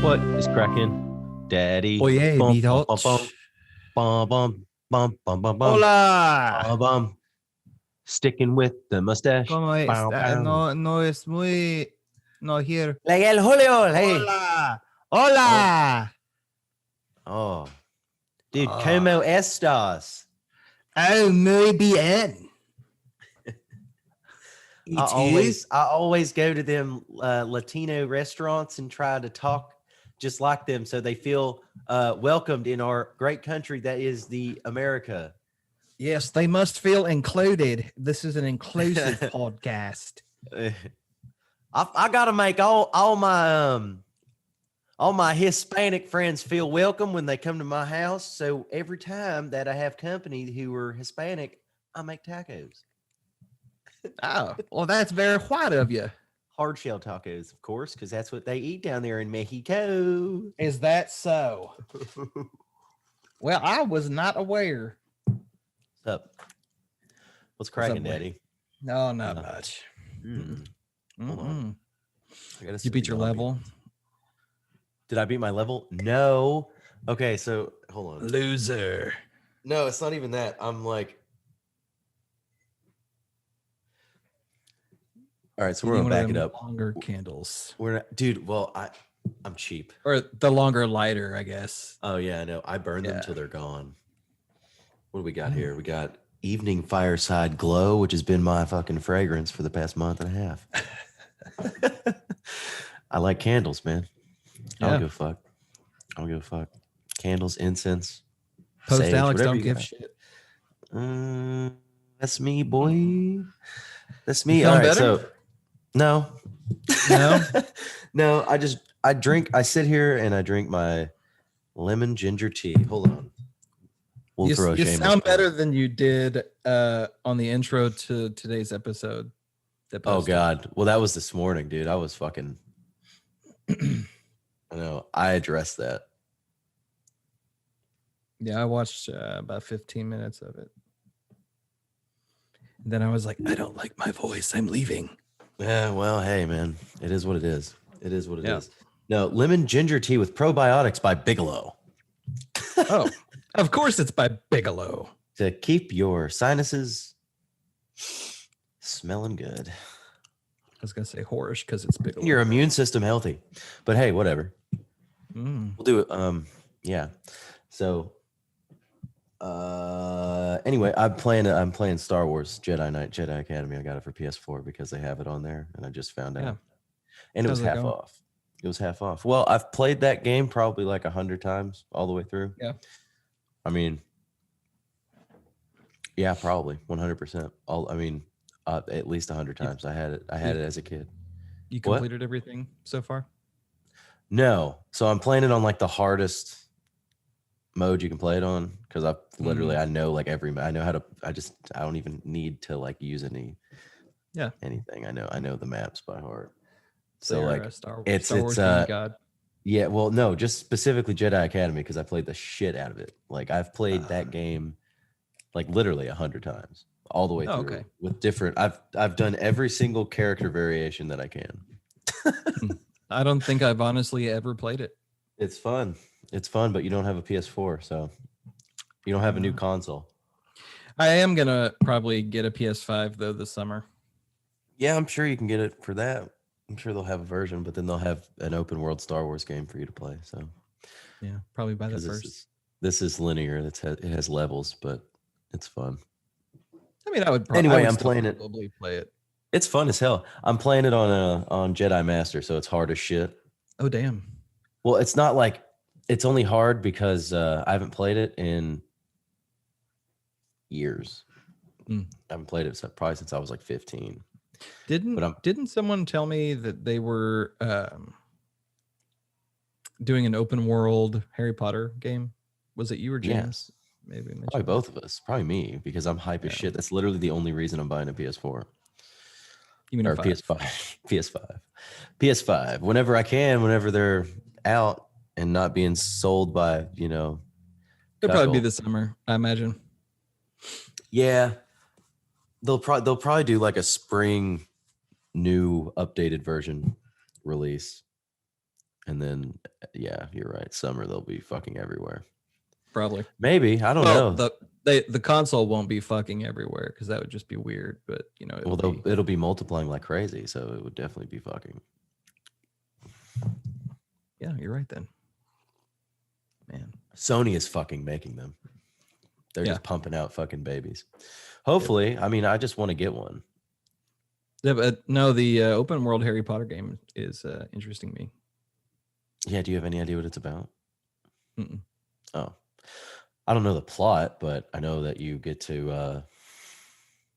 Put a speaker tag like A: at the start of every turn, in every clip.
A: What is cracking, Daddy?
B: Oye,
A: Bum,
B: mi
A: bum, bum,
B: toch.
A: bum, bum, bum, bum, bum, bum,
B: Hola.
A: bum. Sticking with the mustache.
B: ¿Cómo es?
A: Bow, bow.
B: No es muy. No here.
A: Like el Julio, hey.
B: Hola.
A: Oh,
B: Hola.
A: oh, dude, como estas?
B: Oh, muy bien.
A: I always go to them Latino restaurants and try to talk just like them, so they feel welcomed in our great country that is the America.
B: Yes, they must feel included. This is an inclusive podcast.
A: I gotta make all my Hispanic friends feel welcome when they come to my house. So every time that I have company who are Hispanic, I make tacos.
B: Oh, well, that's very white of you.
A: Hard shell tacos, of course, because that's what they eat down there in Mexico.
B: Is that so? Well, I was not aware.
A: What's up? What's cracking, Daddy?
B: No, not much.
A: Hold on.
B: You beat your level?
A: Did I beat my level? No. Okay, so hold on.
B: Loser.
A: No, it's not even that. I'm like, all right, so we're gonna back it up.
B: Longer candles.
A: We're not, dude. Well, I'm cheap.
B: Or the longer lighter, I guess.
A: Oh yeah, I know. I burn them till they're gone. What do we got here? We got Evening Fireside Glow, which has been my fucking fragrance for the past month and a half. I like candles, man. I don't give a fuck. Candles, incense.
B: Post
A: sage,
B: Alex don't give
A: got.
B: shit.
A: That's me, boy. That's me.
B: All
A: right,
B: better?
A: so no. No, I sit here and I drink my lemon ginger tea. Hold on.
B: You sound better than you did on the intro to today's episode.
A: Oh God. Well, that was this morning, dude. I was fucking I know. I addressed that.
B: Yeah, I watched about 15 minutes of it. And then I was like, I don't like my voice. I'm leaving.
A: Yeah, well, hey, man. It is what it is. It is what it is. No, lemon ginger tea with probiotics by Bigelow.
B: Oh, of course it's by Bigelow.
A: To keep your sinuses smelling good.
B: I was going to say horish because it's Bigelow.
A: Your immune system healthy. But hey, whatever. We'll do it. Yeah. So anyway, I'm playing Star Wars Jedi Knight Jedi Academy. I got it for PS4 because they have it on there, and I just found out. And it was half off. It was half off. Well, I've played that game probably like 100 times all the way through.
B: Yeah.
A: I mean, yeah, probably 100%. At least 100 times. I had it as a kid.
B: You completed everything so far?
A: No. So I'm playing it on like the hardest mode you can play it on because I literally I know like I know how to. I don't even need to like use anything. I know the maps by heart. So like Star Wars
B: God.
A: Yeah, well, no, just specifically Jedi Academy because I played the shit out of it. Like I've played that game like literally 100 times all the way through.
B: Okay.
A: With different. I've done every single character variation that I can.
B: I don't think I've honestly ever played it.
A: It's fun. It's fun, but you don't have a PS4, so you don't have a new console.
B: I am gonna probably get a PS5 though this summer. Yeah,
A: I'm sure you can get it for that. I'm sure they'll have a version, but then they'll have an open world Star Wars game for you to play. So
B: yeah, probably by the first.
A: This is linear. It has levels, but it's fun.
B: I mean,
A: I'm playing it.
B: Probably play it.
A: It's fun as hell. I'm playing it on Jedi Master, so it's hard as shit.
B: Oh damn.
A: Well, it's not like it's only hard because I haven't played it in years. I haven't played it probably since I was like 15. Didn't someone tell me that they were doing an open world Harry Potter game? Was it you or James? Yes. Maybe probably both of us. Probably me because I'm hype as shit. That's literally the only reason I'm buying a PS4.
B: You mean
A: or PS5? PS5. Whenever I can, whenever they're out and not being sold by
B: It'll probably be this summer, I imagine.
A: Yeah, they'll probably do like a spring new updated version release. And then, yeah, you're right. Summer, they'll be fucking everywhere.
B: Probably.
A: Maybe. I don't know.
B: The console won't be fucking everywhere because that would just be weird. But
A: it'll be multiplying like crazy, so it would definitely be fucking.
B: Yeah, you're right then. Man,
A: Sony is fucking making them. They're just pumping out fucking babies. Hopefully, I mean, I just want to get one.
B: Yeah, but no, the open world Harry Potter game is interesting me.
A: Yeah, do you have any idea what it's about?
B: Mm-mm.
A: Oh, I don't know the plot, but I know that you get to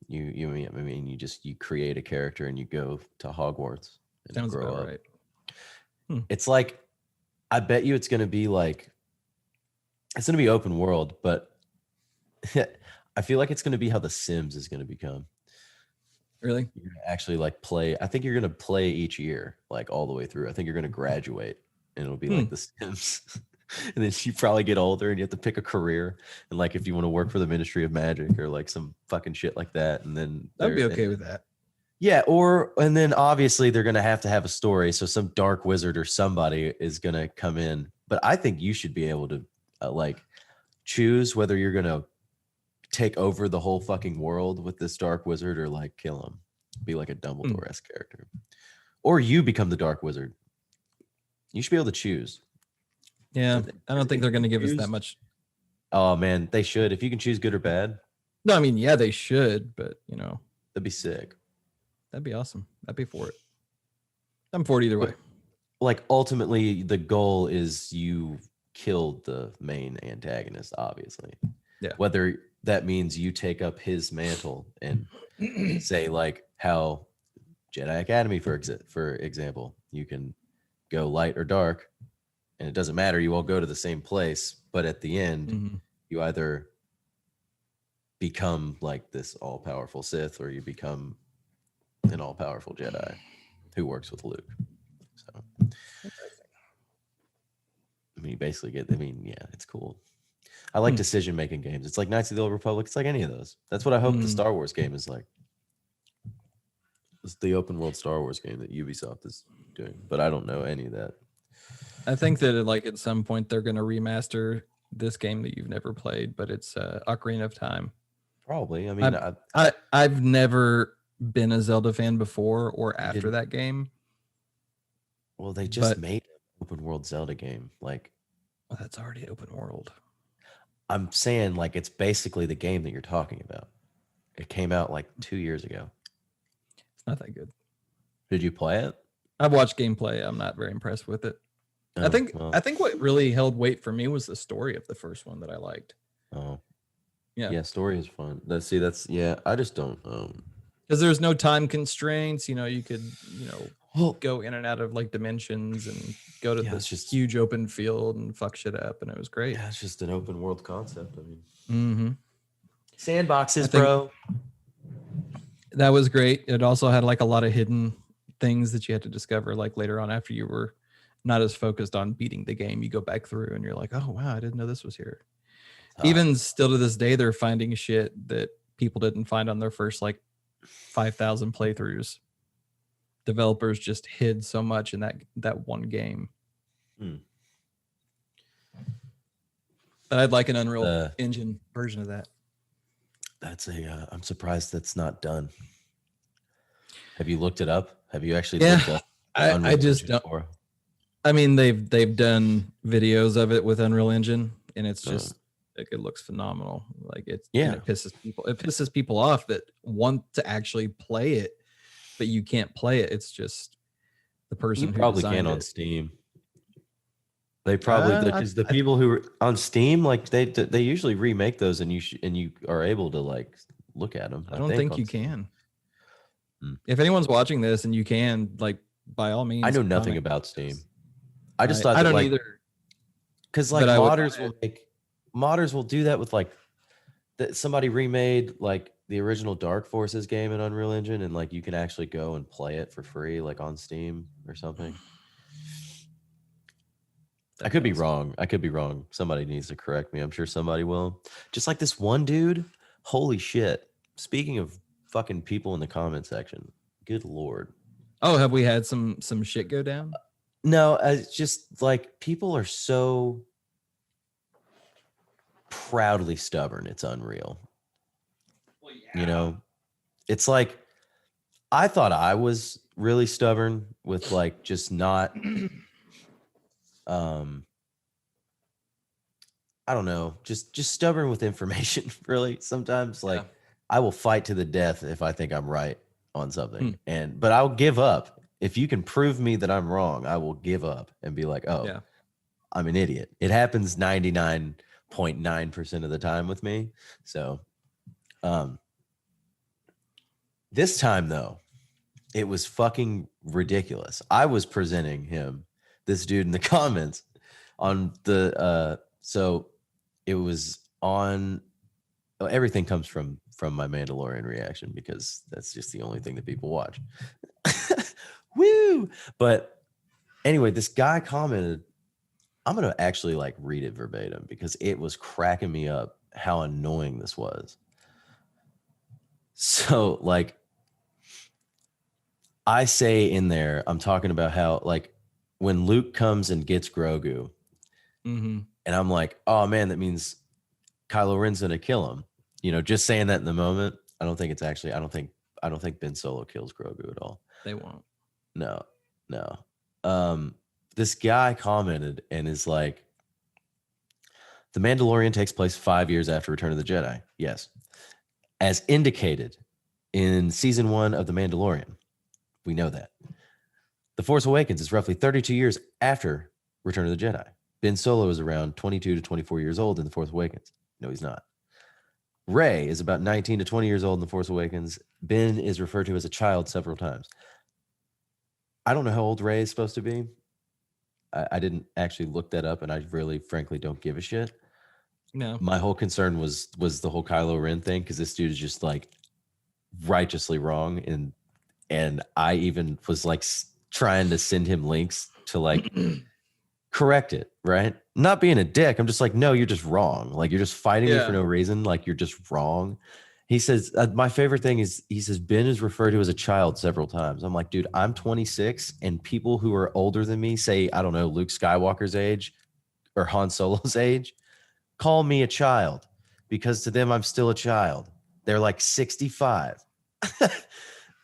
A: you create a character and you go to Hogwarts and
B: Sounds
A: grow
B: about
A: up.
B: Right.
A: It's like, I bet you it's going to be open world, but I feel like it's going to be how The Sims is going to become.
B: Really?
A: You're going to actually like play. I think you're going to play each year, like all the way through. I think you're going to graduate and it'll be like The Sims. And then you probably get older and you have to pick a career. And like, if you want to work for the Ministry of Magic or like some fucking shit like that. And then
B: I'd be okay with that.
A: Yeah. And then obviously they're going to have a story. So some dark wizard or somebody is going to come in, but I think you should be able to like choose whether you're going to take over the whole fucking world with this dark wizard or like kill him, be like a Dumbledore-esque character, or you become the dark wizard. You should be able to choose.
B: Yeah, I don't think they're going to give us that much.
A: Oh man, they should. If you can choose good or bad.
B: No, I mean, yeah, they should, but
A: that'd be sick.
B: That'd be awesome. I'd be for it. I'm for it either way.
A: Like ultimately, the goal is you killed the main antagonist, obviously.
B: Yeah.
A: Whether that means you take up his mantle and say like how Jedi Academy, for example, you can go light or dark. And it doesn't matter. You all go to the same place, but at the end, you either become like this all-powerful Sith, or you become an all-powerful Jedi who works with Luke. So, I mean, you basically get. I mean, yeah, it's cool. I like decision-making games. It's like Knights of the Old Republic. It's like any of those. That's what I hope the Star Wars game is like. It's the open-world Star Wars game that Ubisoft is doing, but I don't know any of that.
B: I think that like at some point they're going to remaster this game that you've never played, but it's Ocarina of Time.
A: Probably. I mean,
B: I've never been a Zelda fan before or after that game.
A: Well, they just made an open world Zelda game. Like,
B: well, that's already open world.
A: I'm saying like it's basically the game that you're talking about. It came out like 2 years ago.
B: It's not that good.
A: Did you play it?
B: I've watched gameplay. I'm not very impressed with it.
A: Oh,
B: I think what really held weight for me was the story of the first one that I liked.
A: Oh,
B: yeah.
A: Story is fun. I just don't
B: because there's no time constraints. You could go in and out of like dimensions and go to this just huge open field and fuck shit up, and it was great.
A: Yeah, it's just an open world concept. I mean, sandboxes, bro.
B: That was great. It also had like a lot of hidden things that you had to discover like later on after you were not as focused on beating the game. You go back through and you're like, oh wow, I didn't know this was here. Even still to this day, they're finding shit that people didn't find on their first like 5,000 playthroughs. Developers just hid so much in that one game. But I'd like an Unreal Engine version of that.
A: I'm surprised that's not done. Have you looked it up? Have you actually looked up
B: I just don't. I mean, they've done videos of it with Unreal Engine, and it's just it looks phenomenal. Like it pisses people off that want to actually play it, but you can't play it. It's just the person who
A: probably can on Steam. They probably because the people who are on Steam, like they usually remake those, and you are able to like look at them.
B: I don't think you can. If anyone's watching this and you can, like, by all means.
A: I know nothing about Steam. I just thought
B: I don't either.
A: Because like modders will do that with like that somebody remade like the original Dark Forces game in Unreal Engine, and like you can actually go and play it for free like on Steam or something. I could be wrong. Somebody needs to correct me. I'm sure somebody will. Just like this one dude. Holy shit. Speaking of fucking people in the comment section, good Lord.
B: Oh, have we had some shit go down?
A: No, it's just like people are so proudly stubborn. It's unreal.
C: Well, yeah.
A: You know, it's like I thought I was really stubborn with like just not I don't know, just stubborn with information really. Sometimes like I will fight to the death if I think I'm right on something. But I'll give up. If you can prove me that I'm wrong, I will give up and be like, "Oh, I'm an idiot." It happens 99.9% of the time with me. So this time though, it was fucking ridiculous. I was presenting him, this dude in the comments on the so it was on everything comes from my Mandalorian reaction because that's just the only thing that people watch. Woo! But anyway, this guy commented, I'm gonna actually like read it verbatim because it was cracking me up how annoying this was. So like I say in there, I'm talking about how like when Luke comes and gets Grogu, and I'm like, oh man, that means Kylo Ren's gonna kill him. You know, just saying that in the moment. I don't think it's actually. I don't think Ben Solo kills Grogu at all.
B: They won't.
A: No. This guy commented and is like, The Mandalorian takes place 5 years after Return of the Jedi. Yes. As indicated in season 1 of The Mandalorian. We know that. The Force Awakens is roughly 32 years after Return of the Jedi. Ben Solo is around 22 to 24 years old in The Force Awakens. No, he's not. Rey is about 19 to 20 years old in The Force Awakens. Ben is referred to as a child several times. I don't know how old Rey is supposed to be. I didn't actually look that up, and I really, frankly, don't give a shit.
B: No.
A: My whole concern was the whole Kylo Ren thing, because this dude is just like righteously wrong, and I even was like trying to send him links to like correct it, right? Not being a dick. I'm just like, no, you're just wrong. Like you're just fighting me for no reason. Like you're just wrong. He says, my favorite thing is he says, Ben is referred to as a child several times. I'm like, dude, I'm 26 and people who are older than me say, I don't know, Luke Skywalker's age or Han Solo's age, call me a child because to them, I'm still a child. They're like 65.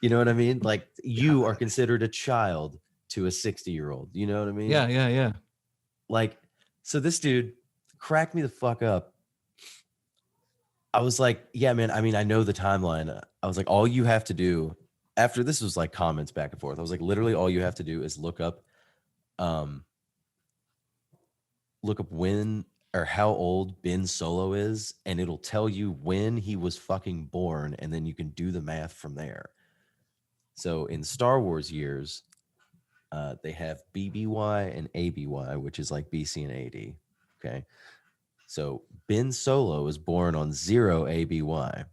A: You know what I mean? Like you are considered a child to a 60-year-old. You know what I mean?
B: Yeah.
A: Like, so this dude cracked me the fuck up. I was like, yeah, man, I mean, I know the timeline. I was like, all you have to do after this was like comments back and forth. I was like, literally all you have to do is look up when or how old Ben Solo is, and it'll tell you when he was fucking born, and then you can do the math from there. So in Star Wars years, they have BBY and ABY, which is like BC and AD. Okay. So Ben Solo is born on 0 ABY.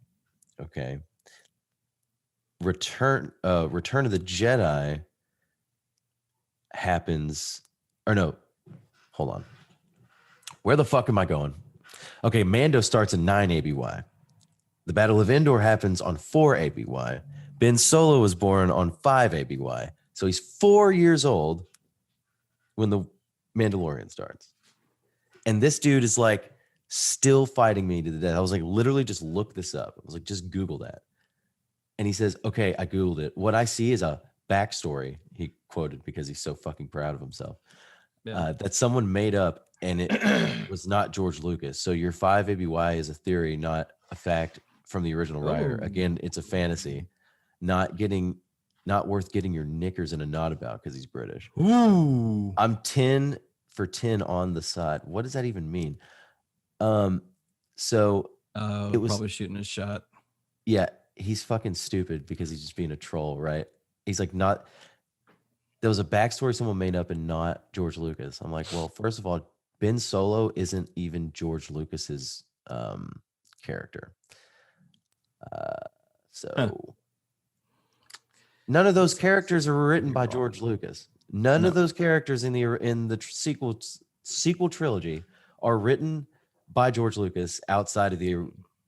A: Okay. Return of the Jedi happens, or no, hold on. Where the fuck am I going? Okay, Mando starts in 9 ABY. The Battle of Endor happens on 4 ABY. Ben Solo was born on 5 ABY. So he's 4 years old when the Mandalorian starts. And this dude is like still fighting me to the death. I was like, literally just look this up. I was like, just Google that. And he says, okay, I Googled it. What I see is a backstory, he quoted because he's so fucking proud of himself, that someone made up, and it was not George Lucas. So your 5 ABY is a theory, not a fact from the original writer. Again, it's a fantasy, not worth getting your knickers in a knot about because he's British.
B: Ooh.
A: I'm 10 for 10 on the side. What does that even mean? So
B: it was probably shooting his shot.
A: Yeah, he's fucking stupid because he's just being a troll, right? He's like, there was a backstory someone made up and not George Lucas. I'm like, well, first of all, Ben Solo isn't even George Lucas's character. None of those characters are written by George Lucas. None of those characters in the sequel trilogy are written by George Lucas outside of the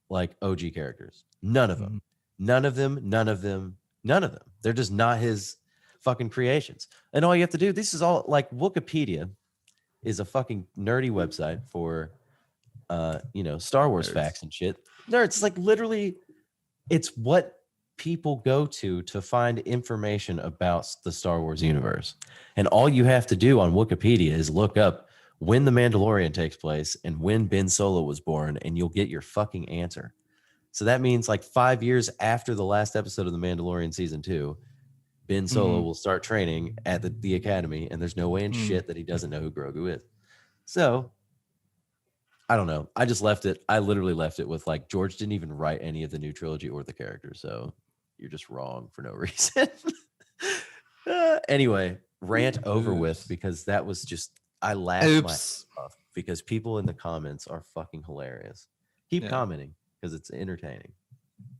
A: like OG characters. None of them. None of them. They're just not his fucking creations. And all you have to do, this is all like Wikipedia is a fucking nerdy website for Star Wars
B: Nerds.
A: facts and shit. Nerds, it's like literally it's what people go to find information about the Star Wars universe. And all you have to do on Wikipedia is look up when the Mandalorian takes place and when Ben Solo was born, and you'll get your fucking answer. So that means like 5 years after the last episode of the Mandalorian season 2, Ben Solo will start training at the academy, and there's no way in shit that he doesn't know who Grogu is. So I don't know. I just left it. I literally left it with like, George didn't even write any of the new trilogy or the characters. So you're just wrong for no reason. Anyway, rant over with, because that was just, I laughed my ass off because people in the comments are fucking hilarious. Keep commenting because it's entertaining.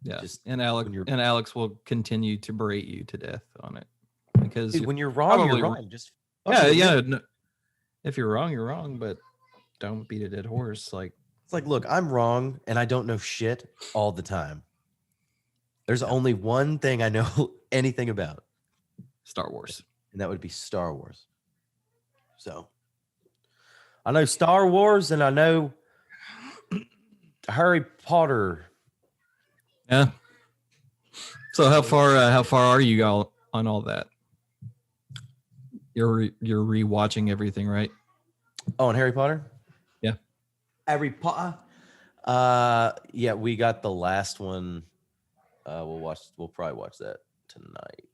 B: Yeah.
A: Just
B: and Alex will continue to berate you to death on it because
A: dude, when you're wrong, you're wrong. Just
B: no, if you're wrong, but don't beat a dead horse. Like,
A: it's like, look, I'm wrong and I don't know shit all the time. There's only one thing I know anything about:
B: Star Wars,
A: and that would be Star Wars. So I know Star Wars and I know Harry Potter.
B: Yeah. So how far are you all on all that? You're rewatching everything, right?
A: Oh, and Harry Potter?
B: Yeah.
A: Harry Potter? Yeah, we got the last one. We'll probably watch that tonight.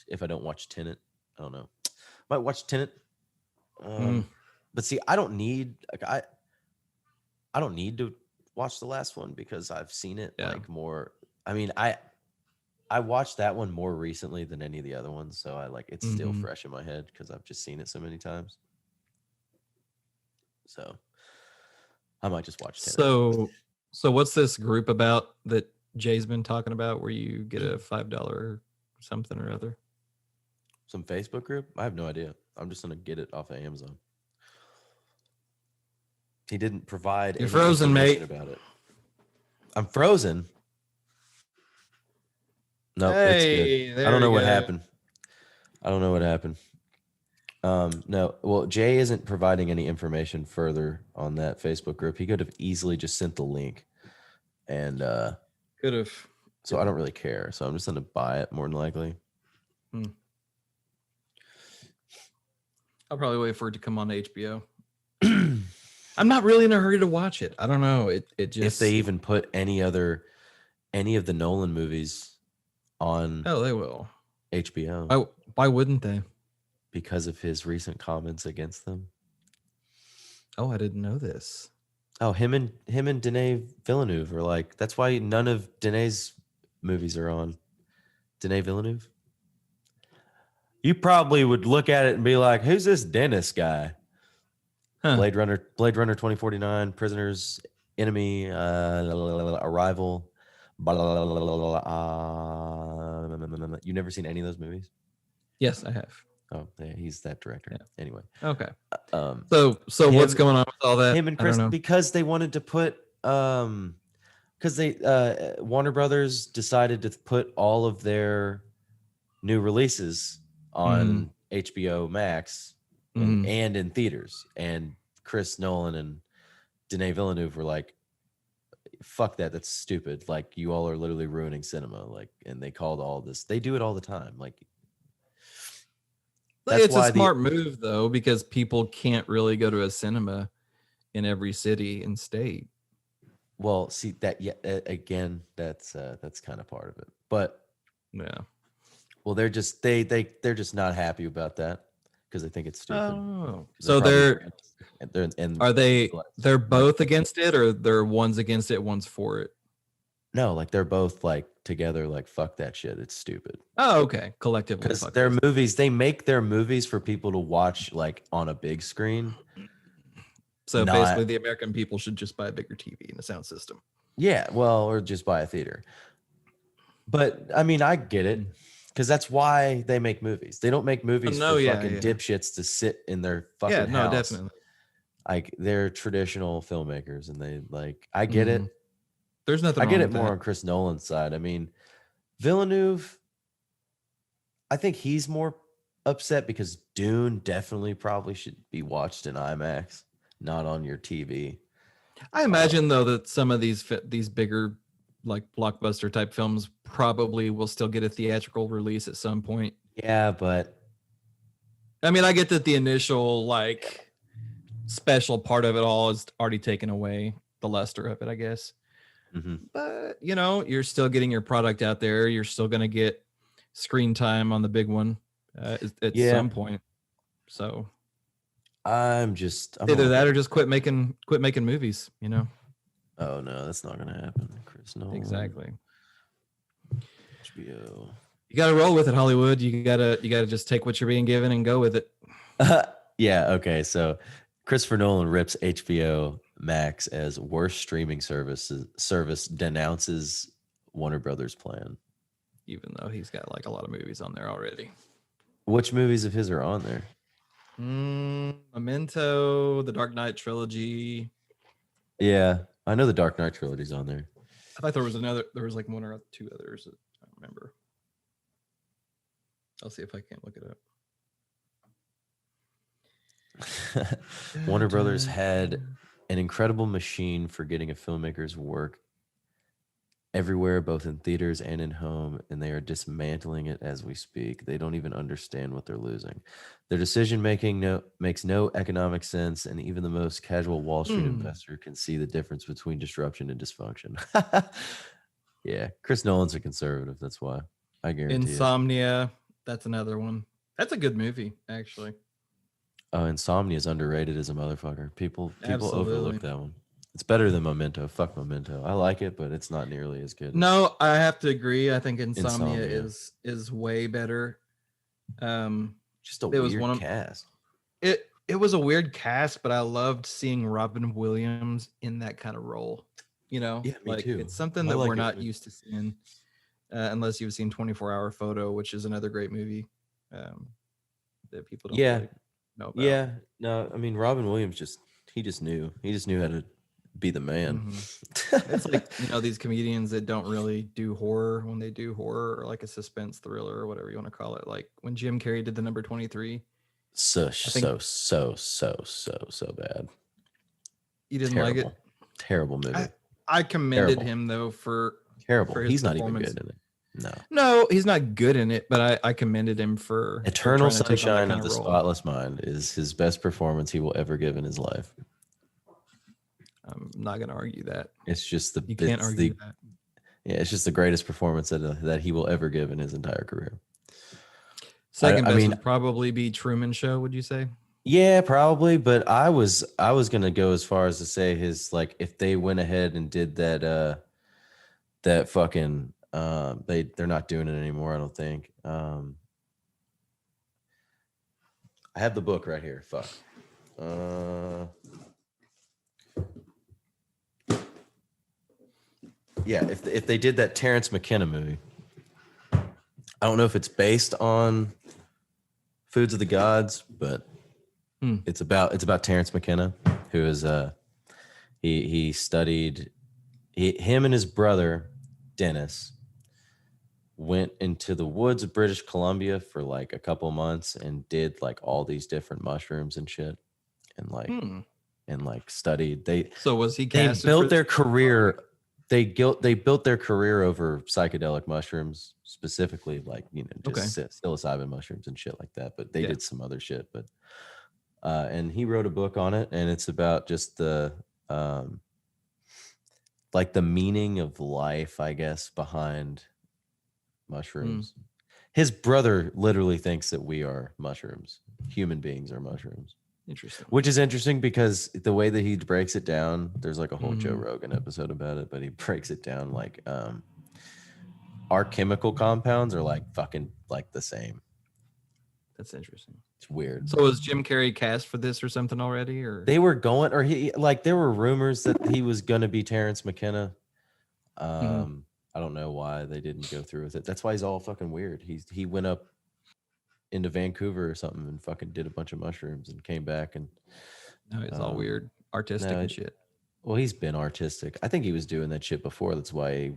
A: If I don't watch Tenet. I don't know. Might watch Tenet. But see, I don't need to watch the last one because I've seen it like more. I mean, I watched that one more recently than any of the other ones, so I like it's still fresh in my head because I've just seen it so many times. So I might just watch Tenet.
B: So what's this group about that Jay's been talking about where you get a $5 something or other?
A: Some Facebook group? I have no idea. I'm just gonna get it off of Amazon. He didn't provide
B: You're
A: any
B: frozen, mate.
A: information about it. I'm frozen. No,
B: Hey,
A: it's good. I don't know what happened. No, well, Jay isn't providing any information further on that Facebook group. He could have easily just sent the link, and
B: could have.
A: So I don't really care. So I'm just gonna buy it more than likely.
B: I'll probably wait for it to come on HBO. I'm not really in a hurry to watch it. I don't know. It just,
A: if they even put any of the Nolan movies on.
B: Oh, they will.
A: HBO.
B: Why wouldn't they?
A: Because of his recent comments against them.
B: Oh, I didn't know this.
A: Oh, him and Denis Villeneuve are like, that's why none of Denis' movies are on. Denis Villeneuve. You probably would look at it and be like, who's this Dennis guy?
B: Huh.
A: Blade Runner 2049, Prisoners, Enemy, Arrival. You never seen any of those movies?
B: Yes, I have.
A: Oh, yeah, he's that director.
B: Yeah.
A: Anyway.
B: Okay.
A: So
B: What's going on with all that?
A: Him and Chris, because they wanted to put, because they Warner Brothers decided to put all of their new releases on HBO Max and in theaters, and Chris Nolan and Denis Villeneuve were like, fuck that, that's stupid, like you all are literally ruining cinema, like, and they called all this, they do it all the time, like
B: it's a smart move though, because people can't really go to a cinema in every city and state.
A: Well, see that, yeah, again, that's kind of part of it, but
B: yeah.
A: Well, they're just they're just not happy about that because they think it's stupid.
B: Oh, so they're both against it, or they're one's against it, one's for it?
A: No, like they're both like together, like fuck that shit, it's stupid.
B: Oh, okay, collectively.
A: Because their movies, they make their movies for people to watch like on a big screen.
B: So basically, the American people should just buy a bigger TV and a sound system.
A: Yeah, well, or just buy a theater. But I mean, I get it. Because that's why they make movies. They don't make movies for fucking dipshits to sit in their fucking house.
B: Definitely.
A: Like they're traditional filmmakers, and they like. I get it.
B: There's nothing.
A: I get it more on Chris Nolan's side. I mean, Villeneuve. I think he's more upset because Dune definitely probably should be watched in IMAX, not on your TV.
B: I imagine though that some of these bigger like blockbuster type films probably will still get a theatrical release at some point.
A: Yeah, but
B: I mean, I get that the initial like special part of it all is already taken away, the luster of it, I guess. But you know, you're still getting your product out there. You're still going to get screen time on the big one at some point. So
A: I'm
B: either that or just quit making movies, you know.
A: Oh no, that's not gonna happen, Chris. No,
B: exactly.
A: HBO.
B: You got to roll with it, Hollywood. You gotta just take what you're being given and go with it.
A: Yeah. Okay. So Christopher Nolan rips HBO Max as worst streaming service denounces Warner Brothers plan.
B: Even though he's got like a lot of movies on there already.
A: Which movies of his are on there?
B: Memento, the Dark Knight trilogy.
A: Yeah, I know the Dark Knight trilogy's on there.
B: I thought there was like one or two others that I don't remember. I'll see if I can't look it up.
A: Warner Brothers had an incredible machine for getting a filmmaker's work everywhere, both in theaters and in home, and they are dismantling it as we speak. They don't even understand what they're losing. Their decision making makes no economic sense, and even the most casual Wall Street investor can see the difference between disruption and dysfunction. Yeah, Chris Nolan's a conservative. That's why. I guarantee.
B: Insomnia. That's another one. That's a good movie, actually.
A: Oh, Insomnia is underrated as a motherfucker. People
B: Absolutely.
A: overlook that one. It's better than Memento. Fuck Memento. I like it, but it's not nearly as good.
B: No, I have to agree. I think Insomnia. is way better.
A: Just a weird cast.
B: It was a weird cast, but I loved seeing Robin Williams in that kind of role. You know,
A: yeah, me too.
B: It's something that we're not used to seeing, unless you've seen 24-Hour Photo, which is another great movie that people don't really know about.
A: Yeah, no, I mean Robin Williams just knew how to be the man.
B: It's like, you know, these comedians that don't really do horror when they do horror, or like a suspense thriller or whatever you want to call it. Like when Jim Carrey did The Number 23. So
A: bad.
B: You didn't like it?
A: Terrible movie.
B: I commended him though for
A: terrible.
B: For his
A: he's not even good in it.
B: No, he's not good in it, but I commended him for
A: Eternal Sunshine of the Spotless Mind is his best performance he will ever give in his life.
B: I'm not going to argue that.
A: It's just
B: you can't argue that.
A: Yeah, it's just the greatest performance that he will ever give in his entire career.
B: Second best would probably be Truman Show, would you say?
A: Yeah, probably. But I was gonna go as far as to say his, like, if they went ahead and did that that fucking they're not doing it anymore, I don't think. I have the book right here. Fuck. Yeah, if they did that Terence McKenna movie, I don't know if it's based on Foods of the Gods, but it's about Terence McKenna, who is he studied, him and his brother Dennis went into the woods of British Columbia for like a couple months and did like all these different mushrooms and shit, and like studied.
B: So was he casted?
A: They built their career. They built their career over psychedelic mushrooms, specifically like, you know, just psilocybin mushrooms and shit like that. But they did some other shit. But and he wrote a book on it, and it's about just the like the meaning of life, I guess, behind mushrooms. His brother literally thinks that we are mushrooms. Human beings are mushrooms.
B: Interesting.
A: Which is interesting because the way that he breaks it down, there's like a whole Joe Rogan episode about it, but he breaks it down like our chemical compounds are like fucking like the same.
B: That's interesting.
A: It's weird.
B: So was Jim Carrey cast for this or something already, or
A: they were going, or he, like, there were rumors that he was gonna be Terence McKenna. I don't know why they didn't go through with it. That's why he's all fucking weird. He went up into Vancouver or something and fucking did a bunch of mushrooms and came back, and
B: no, it's all weird, artistic and shit.
A: Well, he's been artistic. I think he was doing that shit before. That's why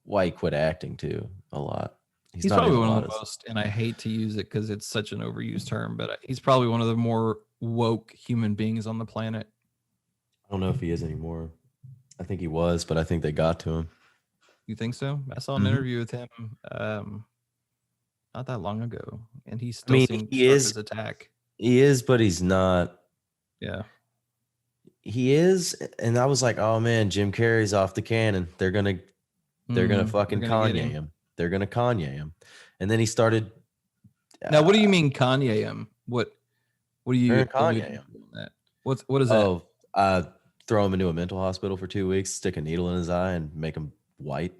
A: he quit acting too a lot.
B: He's
A: not
B: probably
A: even
B: one of the
A: honest.
B: most, and I hate to use it because it's such an overused term, but he's probably one of the more woke human beings on the planet.
A: I don't know if he is anymore. I think he was, but I think they got to him.
B: You think so? I saw an
A: Mhm.
B: interview with him not that long ago, and he
A: I
B: still
A: mean,
B: seemed
A: he
B: sharp
A: is.
B: as a tack.
A: He is, but he's not.
B: Yeah.
A: He is, and I was like, oh man, Jim Carrey's off the cannon. They're gonna fucking
B: They're gonna get
A: Kanye him. They're gonna Kanye him. And then he started.
B: Now, what do you mean Kanye him? What are you
A: They're gonna Kanye
B: alluding
A: him.
B: to on that? What is that?
A: Throw him into a mental hospital for 2 weeks, stick a needle in his eye, and make him white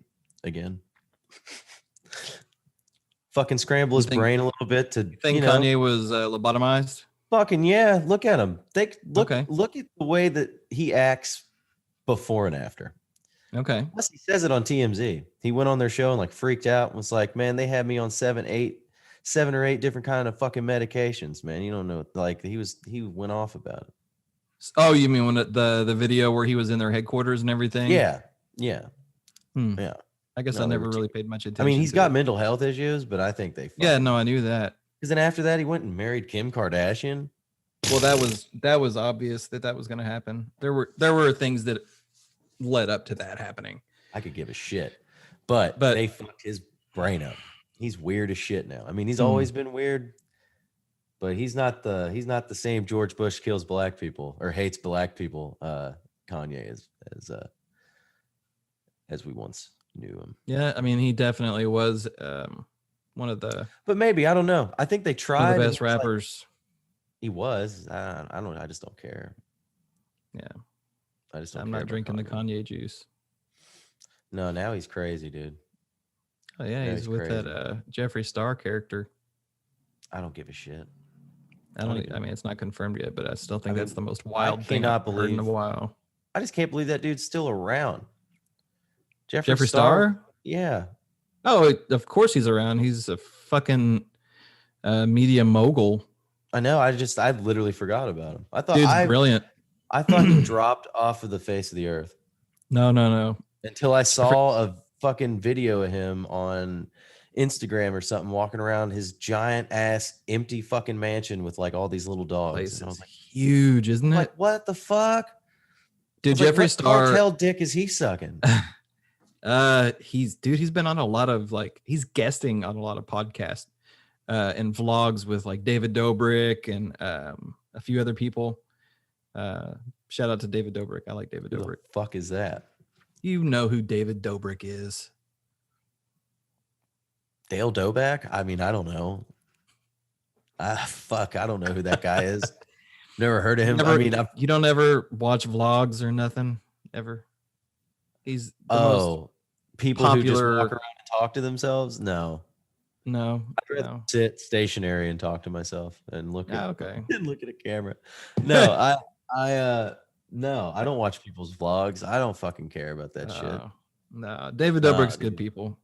A: again. Fucking scramble his brain a little bit to
B: Think Kanye was lobotomized?
A: Fucking yeah, look at him. Look at the way that he acts before and after.
B: Okay.
A: Plus, he says it on TMZ. He went on their show and like freaked out and was like, "Man, they had me on 7 or 8 different kind of fucking medications, man. You don't know." Like he went off about it.
B: Oh, you mean when the video where he was in their headquarters and everything?
A: Yeah.
B: Yeah. I guess
A: No,
B: I
A: they
B: never
A: were
B: really paid much attention.
A: I mean, he's got mental health issues, but I think they.
B: Yeah, no, I knew that.
A: Because then after that, he went and married Kim Kardashian.
B: Well, that was obvious that was going to happen. There were things that led up to that happening.
A: I could give a shit, but they fucked his brain up. He's weird as shit now. I mean, he's always been weird, but he's not the same George Bush kills black people or hates black people. Kanye as we once knew him.
B: Yeah, I mean, he definitely was one of the.
A: But maybe I don't know. I think they tried.
B: One of the best rappers.
A: He was. I don't. I just don't care.
B: Yeah,
A: I just don't.
B: I'm not drinking the Kanye juice.
A: No, now he's crazy, dude.
B: Oh yeah, he's with crazy. That Jeffree Star character.
A: I don't give a shit.
B: I mean, it's not confirmed yet, but I still think that's the most wild thing I've heard in a while.
A: I just can't believe that dude's still around.
B: Jeffree Star?
A: Yeah.
B: Oh, of course he's around. He's a fucking media mogul.
A: I know. I literally forgot about him. I thought
B: dude's brilliant.
A: I thought he dropped off of the face of the earth.
B: No.
A: Until I saw a fucking video of him on Instagram or something walking around his giant ass empty fucking mansion with like all these little dogs.
B: And I was like, huge, isn't it?
A: Like, what the fuck?
B: Dude, Jeffree Star.
A: What cartel dick is he sucking?
B: He's been on a lot of he's guesting on a lot of podcasts and vlogs with like David Dobrik and a few other people. Shout out to David Dobrik. I like David Dobrik.
A: Who the fuck is that?
B: You know who David Dobrik is.
A: Dale Doback? I mean, I don't know. Fuck, I don't know who that guy is. Never heard of him.
B: You don't ever watch vlogs or nothing ever. He's
A: most people
B: popular...
A: who just walk around and talk to themselves. No. I'd rather sit stationary and talk to myself and look at and look at a camera. No, I don't watch people's vlogs. I don't fucking care about that shit.
B: No, David Dobrik's good people.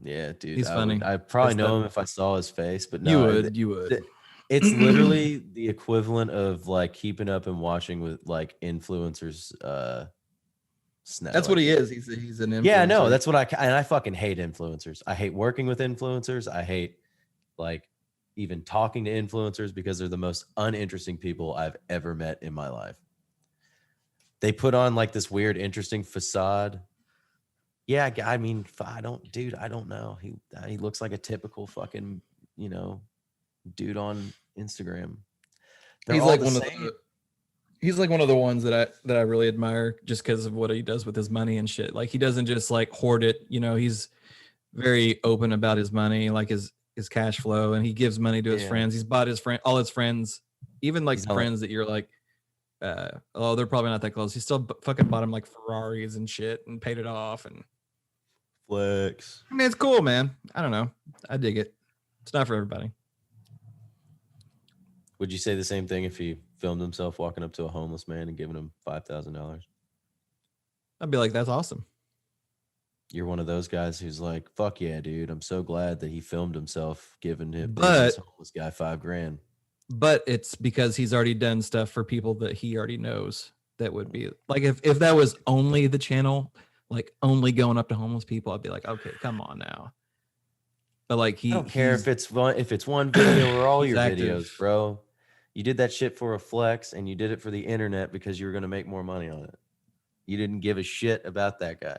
A: Yeah, dude.
B: He's funny.
A: I probably know him if I saw his face, but no.
B: You would.
A: It's literally the equivalent of like keeping up and watching with like influencers.
B: That's what he is. He's an influencer.
A: Yeah, no, that's what I fucking hate influencers. I hate working with influencers. I hate like even talking to influencers because they're the most uninteresting people I've ever met in my life. They put on like this weird, interesting facade. Yeah, I mean, I don't know. He looks like a typical fucking, dude on Instagram.
B: He's like one of the ones that I really admire just because of what he does with his money and shit. Like he doesn't just like hoard it. He's very open about his money, like his cash flow, and he gives money to his friends. He's bought all his friends, even like friends that you're like, they're probably not that close. He still fucking bought him like Ferraris and shit and paid it off and
A: flex.
B: I mean, it's cool, man. I don't know. I dig it. It's not for everybody.
A: Would you say the same thing if he filmed himself walking up to a homeless man and giving him $5,000?
B: I'd be like, that's awesome.
A: You're one of those guys who's like, fuck yeah, dude. I'm so glad that he filmed himself giving him this homeless guy $5,000.
B: But it's because he's already done stuff for people that he already knows. That would be like, if that was only the channel, like only going up to homeless people, I'd be like, okay, come on now. But like
A: I don't care if it's one video or all your videos, bro. You did that shit for a flex, and you did it for the internet because you were going to make more money on it. You didn't give a shit about that guy.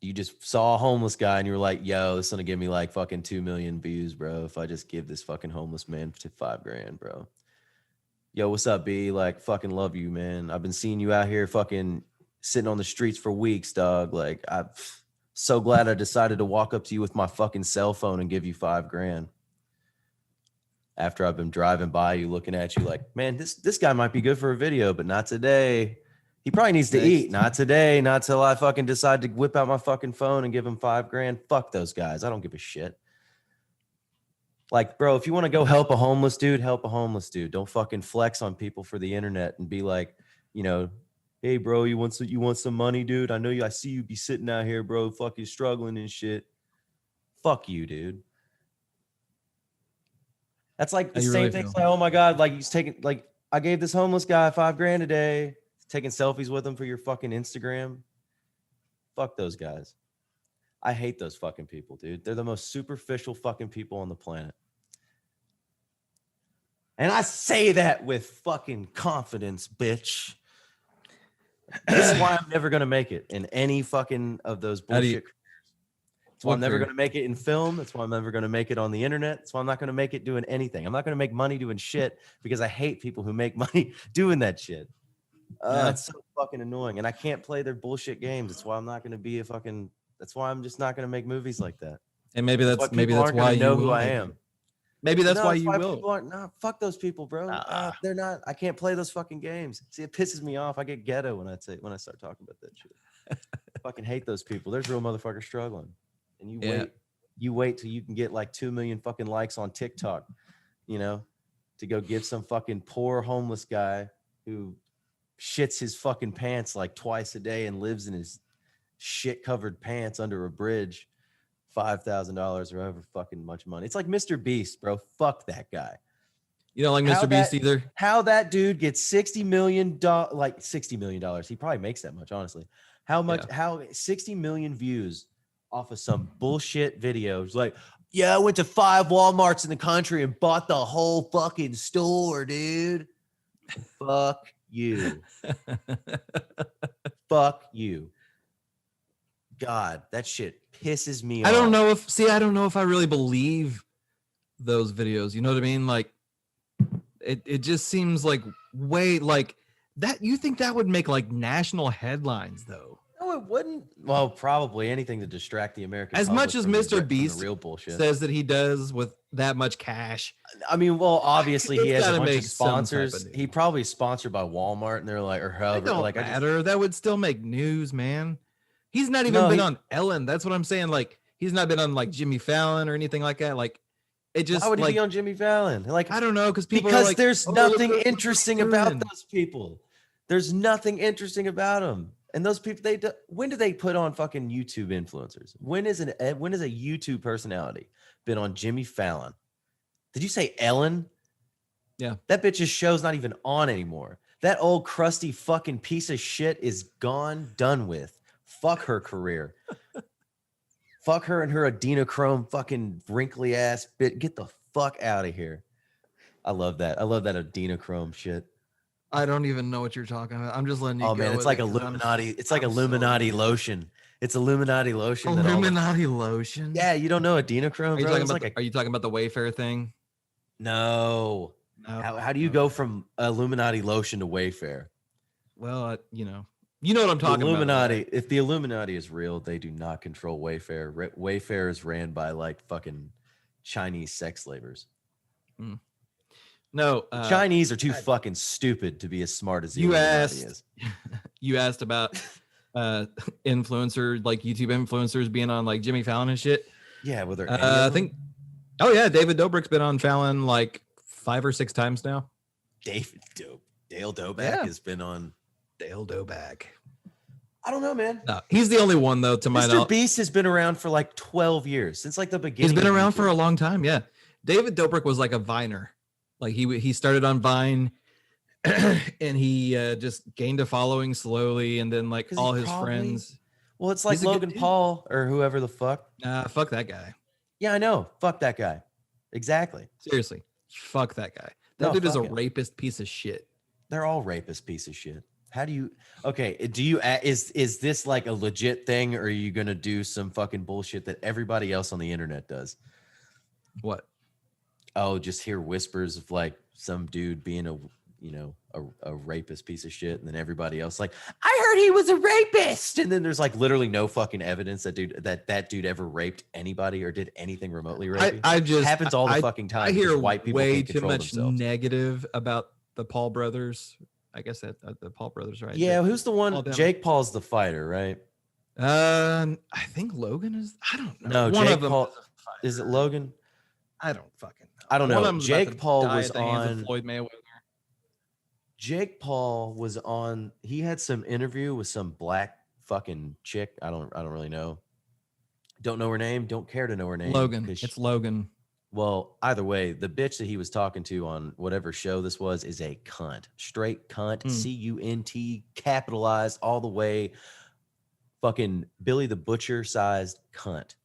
A: You just saw a homeless guy and you were like, yo, this is going to give me like fucking 2 million views, bro. If I just give this fucking homeless man $5,000, bro. Yo, what's up, B? Like, fucking love you, man. I've been seeing you out here fucking sitting on the streets for weeks, dog. Like, I'm so glad I decided to walk up to you with my fucking cell phone and give you $5,000. After I've been driving by you, looking at you like, man, this guy might be good for a video, but not today. He probably needs to eat. Not today. Not till I fucking decide to whip out my fucking phone and give him $5,000. Fuck those guys. I don't give a shit. Like, bro, if you want to go help a homeless dude, help a homeless dude. Don't fucking flex on people for the internet and be like, you know, hey, bro, you want some money, dude? I see you be sitting out here, bro, fucking struggling and shit. Fuck you, dude. That's like the same thing. Like, oh my God, like he's taking, like, I gave this homeless guy $5,000 a day. Taking selfies with him for your fucking Instagram. Fuck those guys. I hate those fucking people, dude. They're the most superficial fucking people on the planet. And I say that with fucking confidence, bitch. This is why I'm never going to make it in any fucking of those bullshit careers. That's why I'm never going to make it in film. That's why I'm never going to make it on the internet. That's why I'm not going to make it doing anything. I'm not going to make money doing shit because I hate people who make money doing that shit. It's so fucking annoying, and I can't play their bullshit games. That's why I'm not going to be that's why I'm just not going to make movies like that.
B: And maybe that's why you
A: know who I am.
B: Maybe that's why you will.
A: Fuck those people, bro. They're not. I can't play those fucking games. See, it pisses me off. I get ghetto when I start talking about that shit. I fucking hate those people. There's real motherfuckers struggling, and you wait till you can get like 2 million fucking likes on TikTok, you know, to go give some fucking poor homeless guy who shits his fucking pants like twice a day and lives in his shit covered pants under a bridge, $5,000 or however fucking much money. It's like Mr. Beast, bro. Fuck that guy.
B: You don't like Mr. Beast either?
A: How that dude gets $60 million, like $60 million. He probably makes that much, honestly. How 60 million views off of some bullshit videos. Like, yeah, I went to 5 Walmarts in the country and bought the whole fucking store, dude. Fuck you. Fuck you. God, that shit pisses me off.
B: I don't know if I really believe those videos. You know what I mean? Like it just seems like way like that. You think that would make like national headlines though?
A: No, it wouldn't. Well, probably anything to distract the American
B: as
A: public
B: much as
A: from
B: Mr. Beast
A: the real bullshit
B: says that he does with that much cash.
A: I mean, well, obviously he has a bunch of
B: sponsors.
A: He probably is sponsored by Walmart, and they're like, or however,
B: it don't
A: like
B: matter. That would still make news, man. He's not even been on Ellen. That's what I'm saying. Like, he's not been on like Jimmy Fallon or anything like that. Like, it just.
A: Why would he be on Jimmy Fallon? Like,
B: I don't know, because
A: there's nothing interesting about those people. There's nothing interesting about them. And those people, when do they put on fucking YouTube influencers? When is a YouTube personality been on Jimmy Fallon? Did you say Ellen?
B: Yeah.
A: That bitch's show's not even on anymore. That old crusty fucking piece of shit is gone, done with. Fuck her career. Fuck her and her adrenochrome fucking wrinkly ass bit. Get the fuck out of here. I love that. I love that adrenochrome shit.
B: I don't even know what you're talking about. I'm just letting you go.
A: Oh man, it's like Illuminati. It's like Illuminati lotion. It's Illuminati lotion.
B: Illuminati lotion.
A: Yeah, you don't know adrenochrome, bro?
B: Are you talking about the Wayfair thing?
A: No. How do you go from Illuminati lotion to Wayfair?
B: Well, you know what I'm talking about. Right?
A: If the Illuminati is real, they do not control Wayfair. Wayfair is ran by like fucking Chinese sex slavers.
B: Mm. No,
A: Chinese are too fucking stupid to be as smart as the
B: Illuminati
A: is.
B: You asked about influencers, like YouTube influencers being on like Jimmy Fallon and shit.
A: Yeah, well,
B: I think. Oh yeah, David Dobrik's been on Fallon like 5 or 6 times now.
A: Dale Doback has been on.
B: Dale Doback.
A: I don't know, man.
B: No, he's the only one though. To my knowledge,
A: Mr. Beast has been around for like 12 years since like the beginning.
B: He's been around for a long time. Yeah, David Dobrik was like a Viner. Like he started on Vine, and he just gained a following slowly, and then like all his friends.
A: Well, it's like
B: He's a good
A: Logan
B: dude.
A: Paul or whoever the fuck.
B: Fuck that guy.
A: Yeah, I know. Fuck that guy. Exactly.
B: Seriously, fuck that guy. That
A: No,
B: dude is a
A: fuck him.
B: rapist piece of shit.
A: They're all rapist piece of shit. How do you? Okay, do you? Is this like a legit thing, or are you gonna do some fucking bullshit that everybody else on the internet does?
B: What?
A: Oh, just hear whispers of like some dude being a rapist piece of shit, and then everybody else like, I heard he was a rapist, and then there's like literally no fucking evidence that dude ever raped anybody or did anything remotely rapey.
B: I just
A: happens all the fucking time.
B: I hear
A: because white people
B: way
A: can't
B: too
A: control
B: much
A: themselves.
B: negative about the Paul brothers. I guess that the Paul brothers, right?
A: Yeah, who's the
B: Paul
A: one?
B: down.
A: Jake Paul's the fighter, right?
B: I think Logan is. I don't know.
A: No,
B: One
A: Jake
B: of them
A: Paul.
B: is a fighter.
A: Is it Logan?
B: I don't fucking know.
A: I don't
B: One
A: know.
B: of them's about
A: Jake
B: to
A: Paul
B: die
A: was
B: at the hands of
A: on.
B: Floyd Mayweather.
A: Jake Paul was on. He had some interview with some black fucking chick. I don't really know. Don't know her name. Don't care to know her name.
B: Logan.
A: 'cause
B: It's Logan.
A: well, either way, the bitch that he was talking to on whatever show this was is a cunt. Straight cunt. CUNT, capitalized all the way. Fucking Billy the Butcher sized cunt.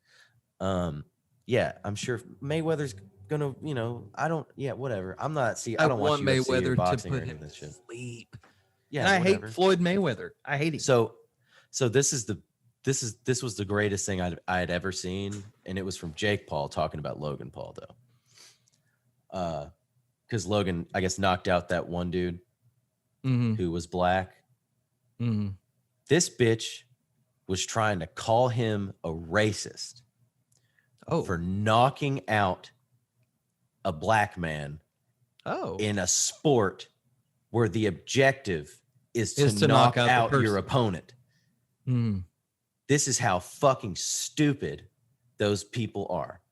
A: Yeah, I'm sure Mayweather's gonna, whatever. I'm not, I don't
B: want
A: watch UFC or
B: Mayweather to
A: boxing or
B: put
A: any
B: him
A: of that
B: to
A: shit.
B: sleep.
A: Yeah,
B: And I
A: whatever.
B: hate Floyd Mayweather. I hate him.
A: So this was the greatest thing I had ever seen, and it was from Jake Paul talking about Logan Paul though, because Logan, I guess, knocked out that one dude who was black. This bitch was trying to call him a racist for knocking out a black man in a sport where the objective is to knock out your opponent. This is how fucking stupid those people are.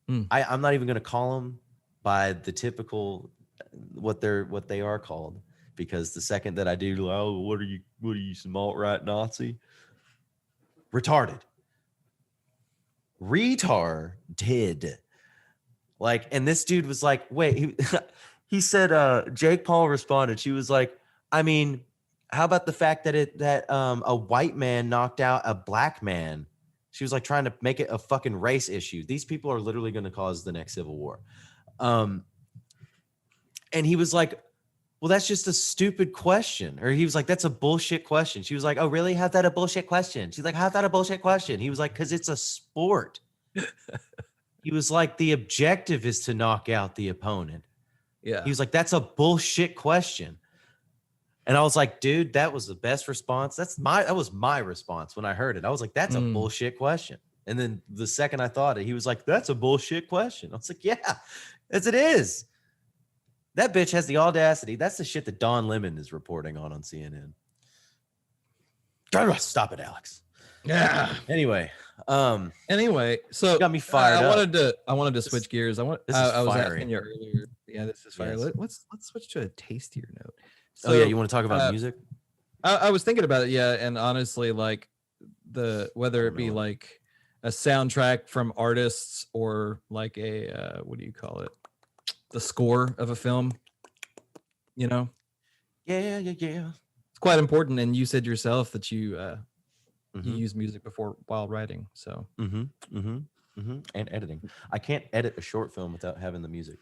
A: I'm not even going to call them by the typical what they are called, because the second that I do, oh, what are you, some alt-right Nazi? Retarded. Like, and this dude was like, wait, he said, Jake Paul responded. She was like, I mean, how about the fact that a white man knocked out a black man? She was like trying to make it a fucking race issue. These people are literally going to cause the next civil war. And he was like, well, that's just a stupid question. Or he was like, that's a bullshit question. She was like, oh, really? How's that a bullshit question? She's like, how's that a bullshit question? He was like, because it's a sport. He was like, the objective is to knock out the opponent.
B: Yeah.
A: He was like, that's a bullshit question. And I was like, dude, that was the best response. That was my response when I heard it. I was like, that's a bullshit question. And then the second I thought it, he was like, that's a bullshit question. I was like, yeah, as it is. That bitch has the audacity. That's the shit that Don Lemon is reporting on CNN. Stop it, Alex.
B: Yeah.
A: Anyway,
B: so
A: got me fired up.
B: I wanted to switch gears. I was
A: fiery.
B: asking you earlier. Yeah, this is fire.
A: Yes.
B: Let's switch to a tastier note.
A: So, you want to talk about music?
B: I was thinking about it, yeah, and honestly, like whether it be like a soundtrack from artists or like a what do you call it? The score of a film,
A: Yeah.
B: It's quite important. And you said yourself that you use music while writing. So
A: and editing. I can't edit a short film without having the music.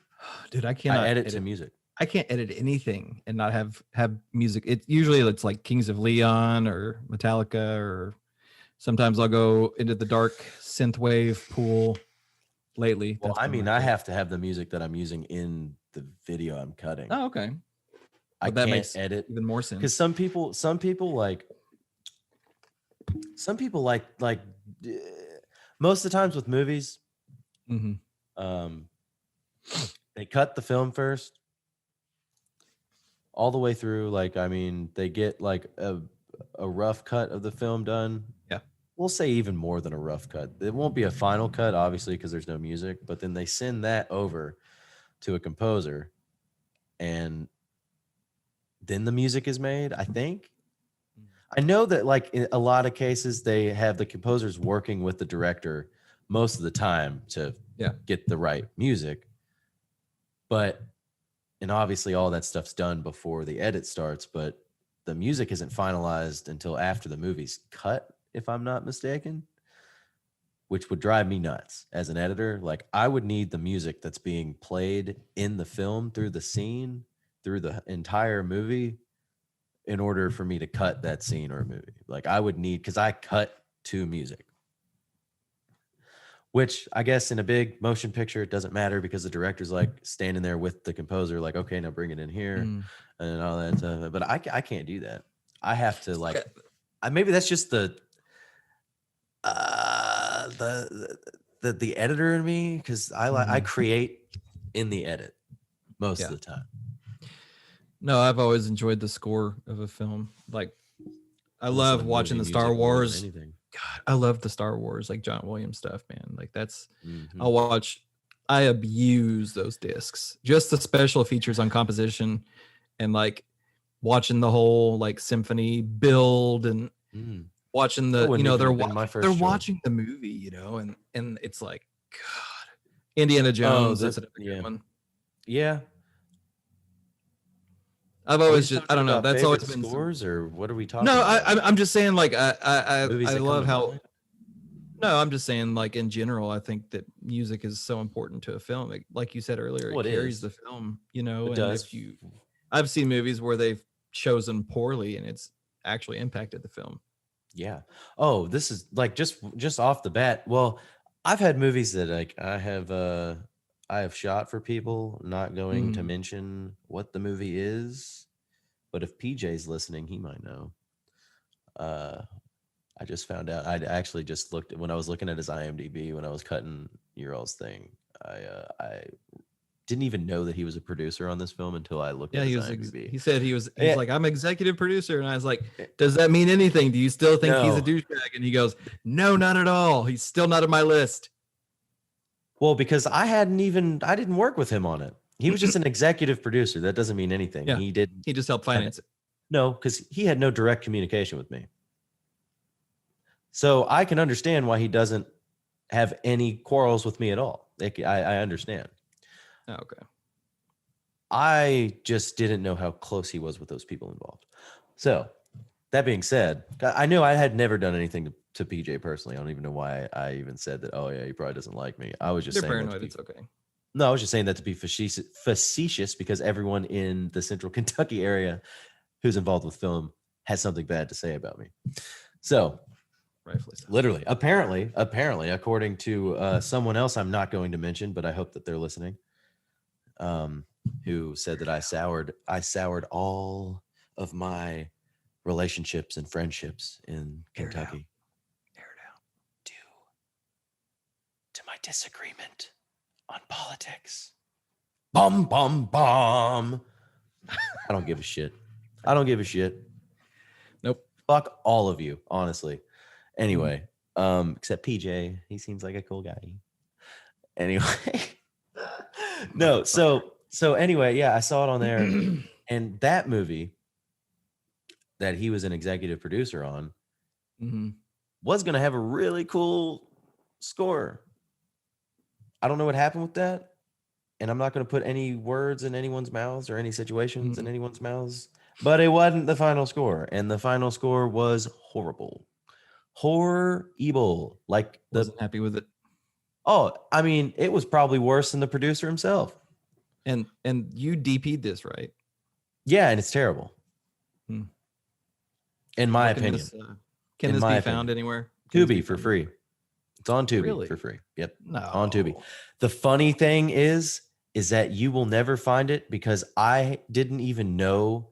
B: Dude, I cannot
A: edit to music.
B: I can't edit anything and not have music. It's like Kings of Leon or Metallica, or sometimes I'll go into the dark synthwave pool. Lately,
A: well, I mean, I have to have the music that I'm using in the video I'm cutting.
B: Oh, okay.
A: I
B: that
A: can't
B: makes
A: edit
B: even more sense,
A: because some people like most of the times with movies, they cut the film first all the way through. Like, I mean, they get like a rough cut of the film done.
B: Yeah.
A: We'll say even more than a rough cut. It won't be a final cut, obviously, because there's no music, but then they send that over to a composer, and then the music is made, I think. I know that, like, in a lot of cases, they have the composers working with the director most of the time to get the right music. And obviously all that stuff's done before the edit starts, but the music isn't finalized until after the movie's cut. if I'm not mistaken, which would drive me nuts as an editor. Like, I would need the music that's being played in the film through the scene, through the entire movie, in order for me to cut that scene or movie. Like, I would need, because I cut to music, which I guess in a big motion picture, it doesn't matter because the director's like standing there with the composer, like, okay, now bring it in here and all that stuff. But I can't do that. I have to like, maybe that's just the editor in me, because I create in the edit most of the time.
B: No, I've always enjoyed the score of a film. Like, I love watching the Star Wars. God, I love the Star Wars, like John Williams stuff, man. Like, that's I abuse those discs. Just the special features on composition and like watching the whole like symphony build and watching the, they're watching the movie, you know, and it's like, God, Indiana Jones. That's another good one.
A: Yeah.
B: I've always I don't know. That's always been
A: scores, or what are we talking?
B: No,
A: about?
B: I'm just saying, like, I love how. No, I'm just saying, like, in general, I think that music is so important to a film. Like you said earlier, it carries the film, you know.
A: It does.
B: I've seen movies where they've chosen poorly and it's actually impacted the film.
A: Yeah. Oh, this is like just off the bat. Well, I've had movies that like I have shot for people, not going to mention what the movie is, but if PJ's listening, he might know. I just found out. I actually just looked when I was looking at his IMDb when I was cutting your all's thing. I didn't even know that he was a producer on this film until I looked at his IMDb.
B: He said he's like, I'm executive producer, and I was like, does that mean anything? Do you still think he's a douchebag? And he goes, no, not at all. He's still not on my list.
A: Well, because I didn't work with him on it. He was just an executive producer. That doesn't mean anything.
B: Yeah.
A: He
B: just helped finance it.
A: No, because he had no direct communication with me. So I can understand why he doesn't have any quarrels with me at all. I understand.
B: Oh, okay.
A: I just didn't know how close he was with those people involved. So that being said, I knew I had never done anything to PJ personally. I don't even know why I even said that. Oh yeah, he probably doesn't like me. I was just saying
B: paranoid. It's okay.
A: No, I was just saying that to be facetious because everyone in the Central Kentucky area who's involved with film has something bad to say about me. So, literally, apparently, according to someone else I'm not going to mention, but I hope that they're listening, who said that I soured all of my relationships and friendships in Kentucky. Air it out. Due to my disagreement on politics. Bum, bum, bum. I don't give a shit.
B: Nope.
A: Fuck all of you, honestly. Anyway, except PJ. He seems like a cool guy. Anyway. No, so anyway, yeah, I saw it on there. And that movie that he was an executive producer on was going to have a really cool score. I don't know what happened with that. And I'm not going to put any words in anyone's mouths or any situations in anyone's mouths. But it wasn't the final score. And the final score was horrible. Horrible. Like
B: wasn't happy with it.
A: Oh, I mean, it was probably worse than the producer himself.
B: And you DP'd this, right?
A: Yeah, and it's terrible. In my opinion.
B: Can this be found anywhere?
A: Tubi for free. It's on Tubi for free. Yep. No. On Tubi. The funny thing is that you will never find it because I didn't even know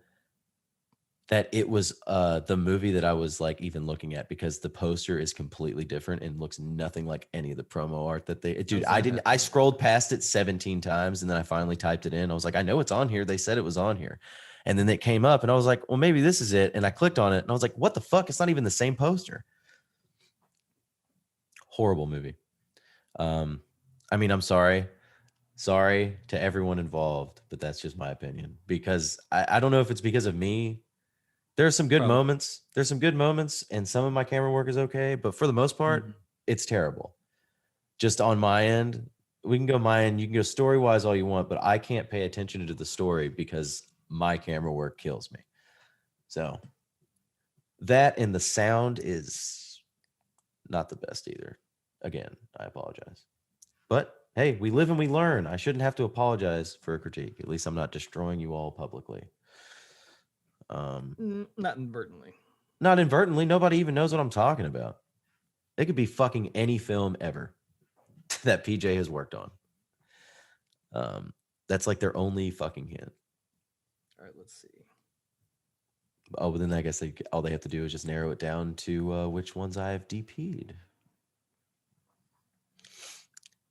A: that it was the movie that I was like even looking at because the poster is completely different and looks nothing like any of the promo art that I scrolled past it 17 times and then I finally typed it in. I was like, I know it's on here. They said it was on here. And then it came up and I was like, well, maybe this is it. And I clicked on it and I was like, what the fuck? It's not even the same poster. Horrible movie. I mean, I'm sorry to everyone involved, but that's just my opinion because I don't know if it's because of me. There are some good moments. There's some good moments and some of my camera work is okay, but for the most part, it's terrible. Just on my end, we can go my end. You can go story wise all you want, but I can't pay attention to the story because my camera work kills me. So that and the sound is not the best either. Again, I apologize. But hey, we live and we learn. I shouldn't have to apologize for a critique. At least I'm not destroying you all publicly.
B: Not inadvertently.
A: Not inadvertently. Nobody even knows what I'm talking about. It could be fucking any film ever that PJ has worked on. That's like their only fucking hint.
B: All right, let's see.
A: Oh, but then I guess all they have to do is just narrow it down to which ones I've DP'd.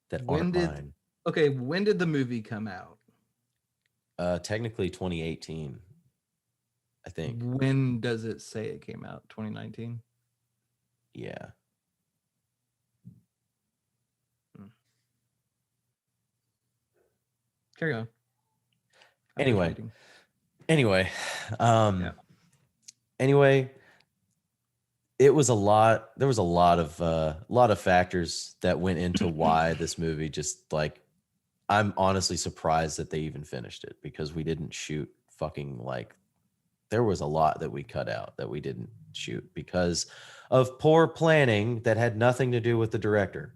A: That aren't mine.
B: Okay, when did the movie come out?
A: Technically 2018, I think.
B: When does it say it came out? 2019?
A: Yeah.
B: Carry on.
A: Anyway,
B: Yeah.
A: Anyway, it was a lot. There was a lot of factors that went into why this movie just like, I'm honestly surprised that they even finished it, because we didn't shoot fucking like, there was a lot that we cut out that we didn't shoot because of poor planning that had nothing to do with the director.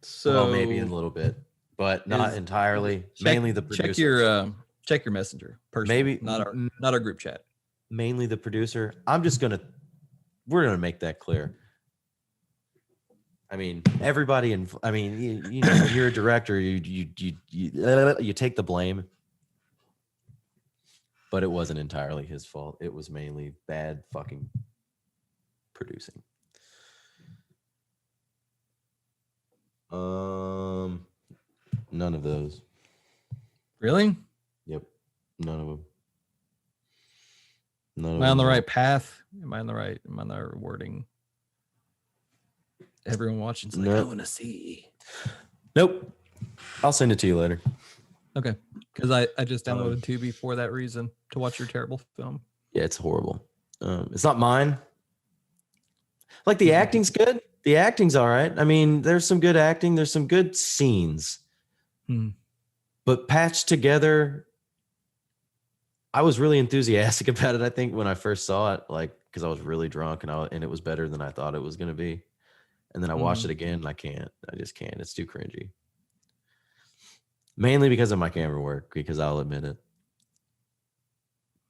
B: So
A: Well, maybe a little bit, but not entirely. Mainly the producer.
B: Check your messenger. Personally,
A: Maybe
B: not our group chat.
A: Mainly the producer. We're gonna make that clear. I mean, everybody, you know, when you're a director, you take the blame, but it wasn't entirely his fault. It was mainly bad fucking producing. None of those.
B: Really?
A: Yep, none of them.
B: Am I on the right path? Am I on the right wording? Everyone watching's like, I want to see.
A: Nope. I'll send it to you later.
B: Okay. Because I just downloaded Tubi for that reason, to watch your terrible film.
A: Yeah, it's horrible. It's not mine. Like, the acting's good. The acting's all right. I mean, there's some good acting. There's some good scenes. But patched together, I was really enthusiastic about it, I think, when I first saw it, like, because I was really drunk and it was better than I thought it was going to be. And then I watched it again and I just can't. It's too cringy. Mainly because of my camera work, because I'll admit it.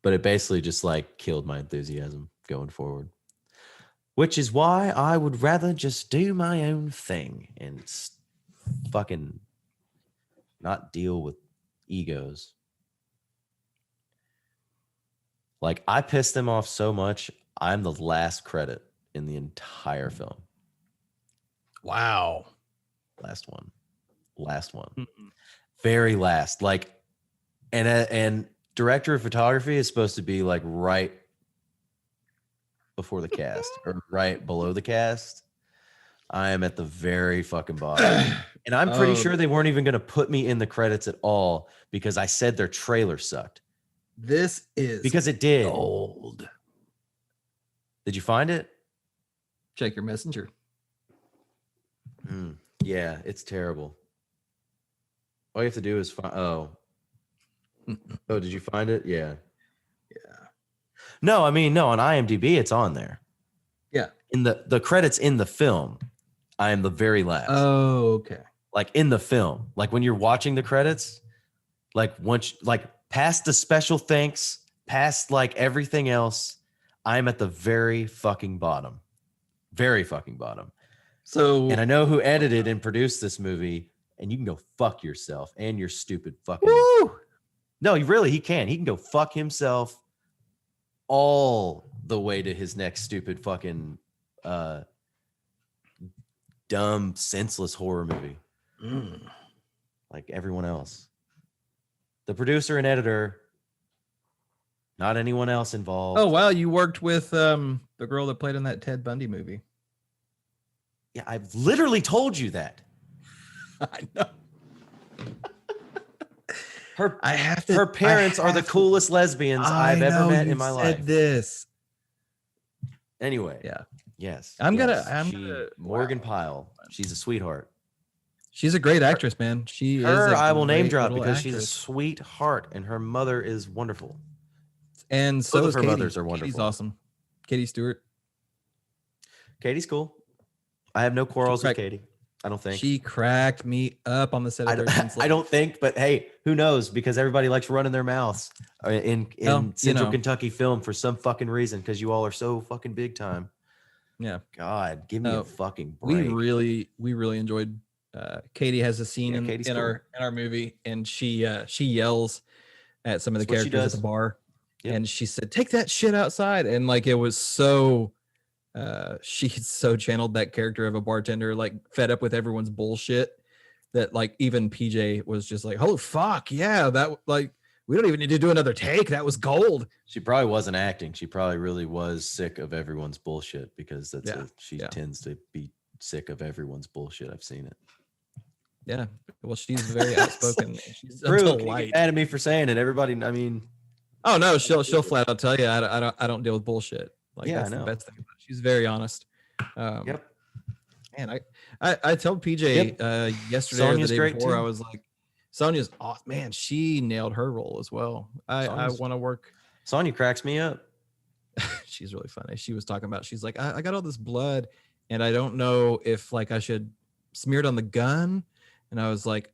A: But it basically just like killed my enthusiasm going forward. Which is why I would rather just do my own thing and fucking not deal with egos. Like, I pissed them off so much, I'm the last credit in the entire film.
B: Wow.
A: Last one. Very last. Like, and director of photography is supposed to be like right before the cast or right below the cast. I am at the very fucking bottom. And I'm pretty sure they weren't even going to put me in the credits at all because I said their trailer sucked.
B: This is
A: because it did.
B: Old.
A: Did you find it?
B: Check your messenger.
A: Yeah, it's terrible. All you have to do is find. Oh, did you find it? Yeah. No, I mean, no. On IMDb, it's on there.
B: Yeah.
A: In the credits in the film, I am the very last.
B: Oh, okay.
A: Like in the film, like when you're watching the credits, like once, like past the special thanks, past like everything else, I'm at the very fucking bottom. Very fucking bottom.
B: So,
A: and I know who edited and produced this movie, and you can go fuck yourself and your stupid fucking.
B: Woo!
A: No, he can go fuck himself all the way to his next stupid fucking dumb, senseless horror movie. Like everyone else. The producer and editor, not anyone else involved.
B: Oh, wow. You worked with the girl that played in that Ted Bundy movie.
A: Yeah, I've literally told you that.
B: I know.
A: Her parents are the coolest lesbians I've ever met in my life.
B: This.
A: Anyway.
B: Yeah.
A: Yes.
B: I'm
A: yes.
B: gonna
A: Morgan Pyle. She's a sweetheart.
B: She's a great actress, man.
A: I will name drop because she's a sweetheart and her mother is wonderful.
B: And so
A: both
B: is
A: of her
B: Katie.
A: mothers are wonderful.
B: She's awesome. Katie Stewart.
A: Katie's cool. I have no quarrels with
B: cracked-
A: Katie. I don't think.
B: She cracked me up on the set
A: I
B: of
A: don't,
B: 13
A: I
B: Slaves.
A: don't think, but hey, who knows? Because everybody likes running their mouths in
B: Well, you
A: Central
B: know.
A: Kentucky film for some fucking reason. Because you all are so fucking big time.
B: Yeah.
A: God, give me a fucking break.
B: We really enjoyed. Katie has a scene
A: Katie's
B: in
A: cool.
B: our movie, and she yells at some of the
A: That's what she
B: characters at the
A: does.
B: bar,
A: Yep.
B: and she said, "Take that shit outside!" And like it was so. She so channeled that character of a bartender, like fed up with everyone's bullshit, that like even PJ was just like, "Oh fuck yeah, that like we don't even need to do another take. That was gold."
A: She probably wasn't acting. She probably really was sick of everyone's bullshit because she
B: Yeah.
A: tends to be sick of everyone's bullshit. I've seen it.
B: Yeah, well, she's very outspoken. She's a
A: True. You
B: delight.
A: get mad at me for saying it. Everybody, I mean,
B: Oh no, she'll flat out tell you I don't deal with bullshit. Like
A: Yeah, I
B: that's the
A: know.
B: best thing about it. She's very honest.
A: Yep.
B: And I told PJ yesterday or
A: Sonya's
B: the day
A: great,
B: before,
A: too.
B: I was like, Sonya's awesome. Man, she nailed her role as well. I
A: Sonya's-
B: want to work.
A: Sonya cracks me up.
B: She's really funny. She was talking about, she's like, I got all this blood and I don't know if like I should smear it on the gun. And I was like,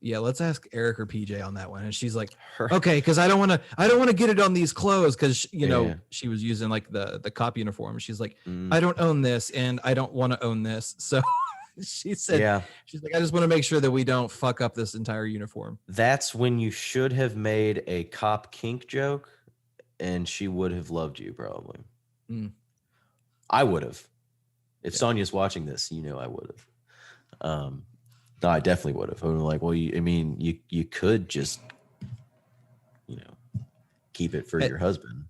B: yeah, let's ask Eric or PJ on that one. And she's like, okay, because I don't want to get it on these clothes because
A: Yeah.
B: she was using like the cop uniform. She's like,
A: Mm,
B: I don't own this and I don't want to own this. So she said,
A: yeah.
B: she's like, I just want to make sure that we don't fuck up this entire uniform.
A: That's when you should have made a cop kink joke, and she would have loved you probably.
B: Mm.
A: I would have. If
B: Yeah.
A: Sonya's watching this, I would have. No, I definitely would have. I would have like, well, you could just, keep it for
B: Hey.
A: your husband.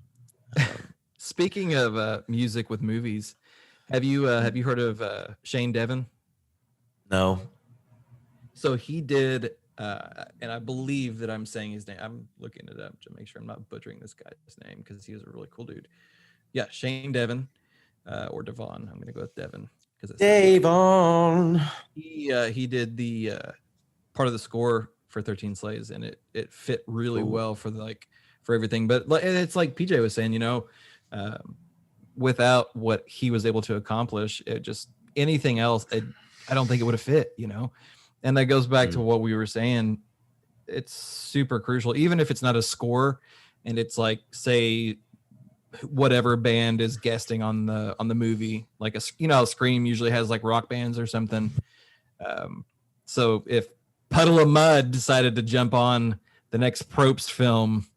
B: Speaking of music with movies, have you heard of Shane Devon?
A: No.
B: So he did, and I believe that I'm saying his name. I'm looking it up to make sure I'm not butchering this guy's name because he was a really cool dude. Yeah, Shane Devon, or Devon. I'm gonna go with Devon because
A: Davon.
B: he did the part of the score for 13 Slaves, and it fit really
A: Cool.
B: well for for everything. But it's like PJ was saying, without what he was able to accomplish, it just anything else, I don't think it would have fit, And that goes back to what we were saying. It's super crucial, even if it's not a score, and it's like, say, whatever band is guesting on the movie, like how Scream usually has like rock bands or something. So if Puddle of Mud decided to jump on the next Probst film,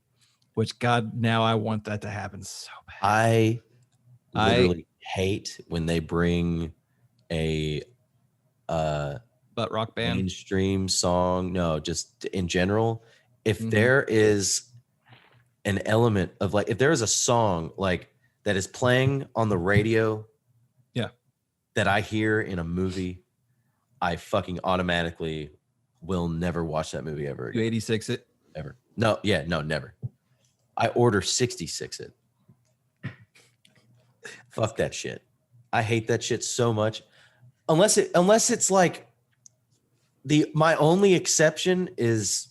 B: which God, now I want that to happen so bad.
A: I literally hate when they bring a
B: But rock band.
A: mainstream song. No, just in general. If
B: Mhm.
A: there is an element of like, if there is a song like that is playing on the radio,
B: Yeah.
A: that I hear in a movie, I fucking automatically will never watch that movie ever
B: You
A: again.
B: 86 it.
A: Ever. No, never. I order 66 it. Fuck that shit. I hate that shit so much. Unless it's like my only exception is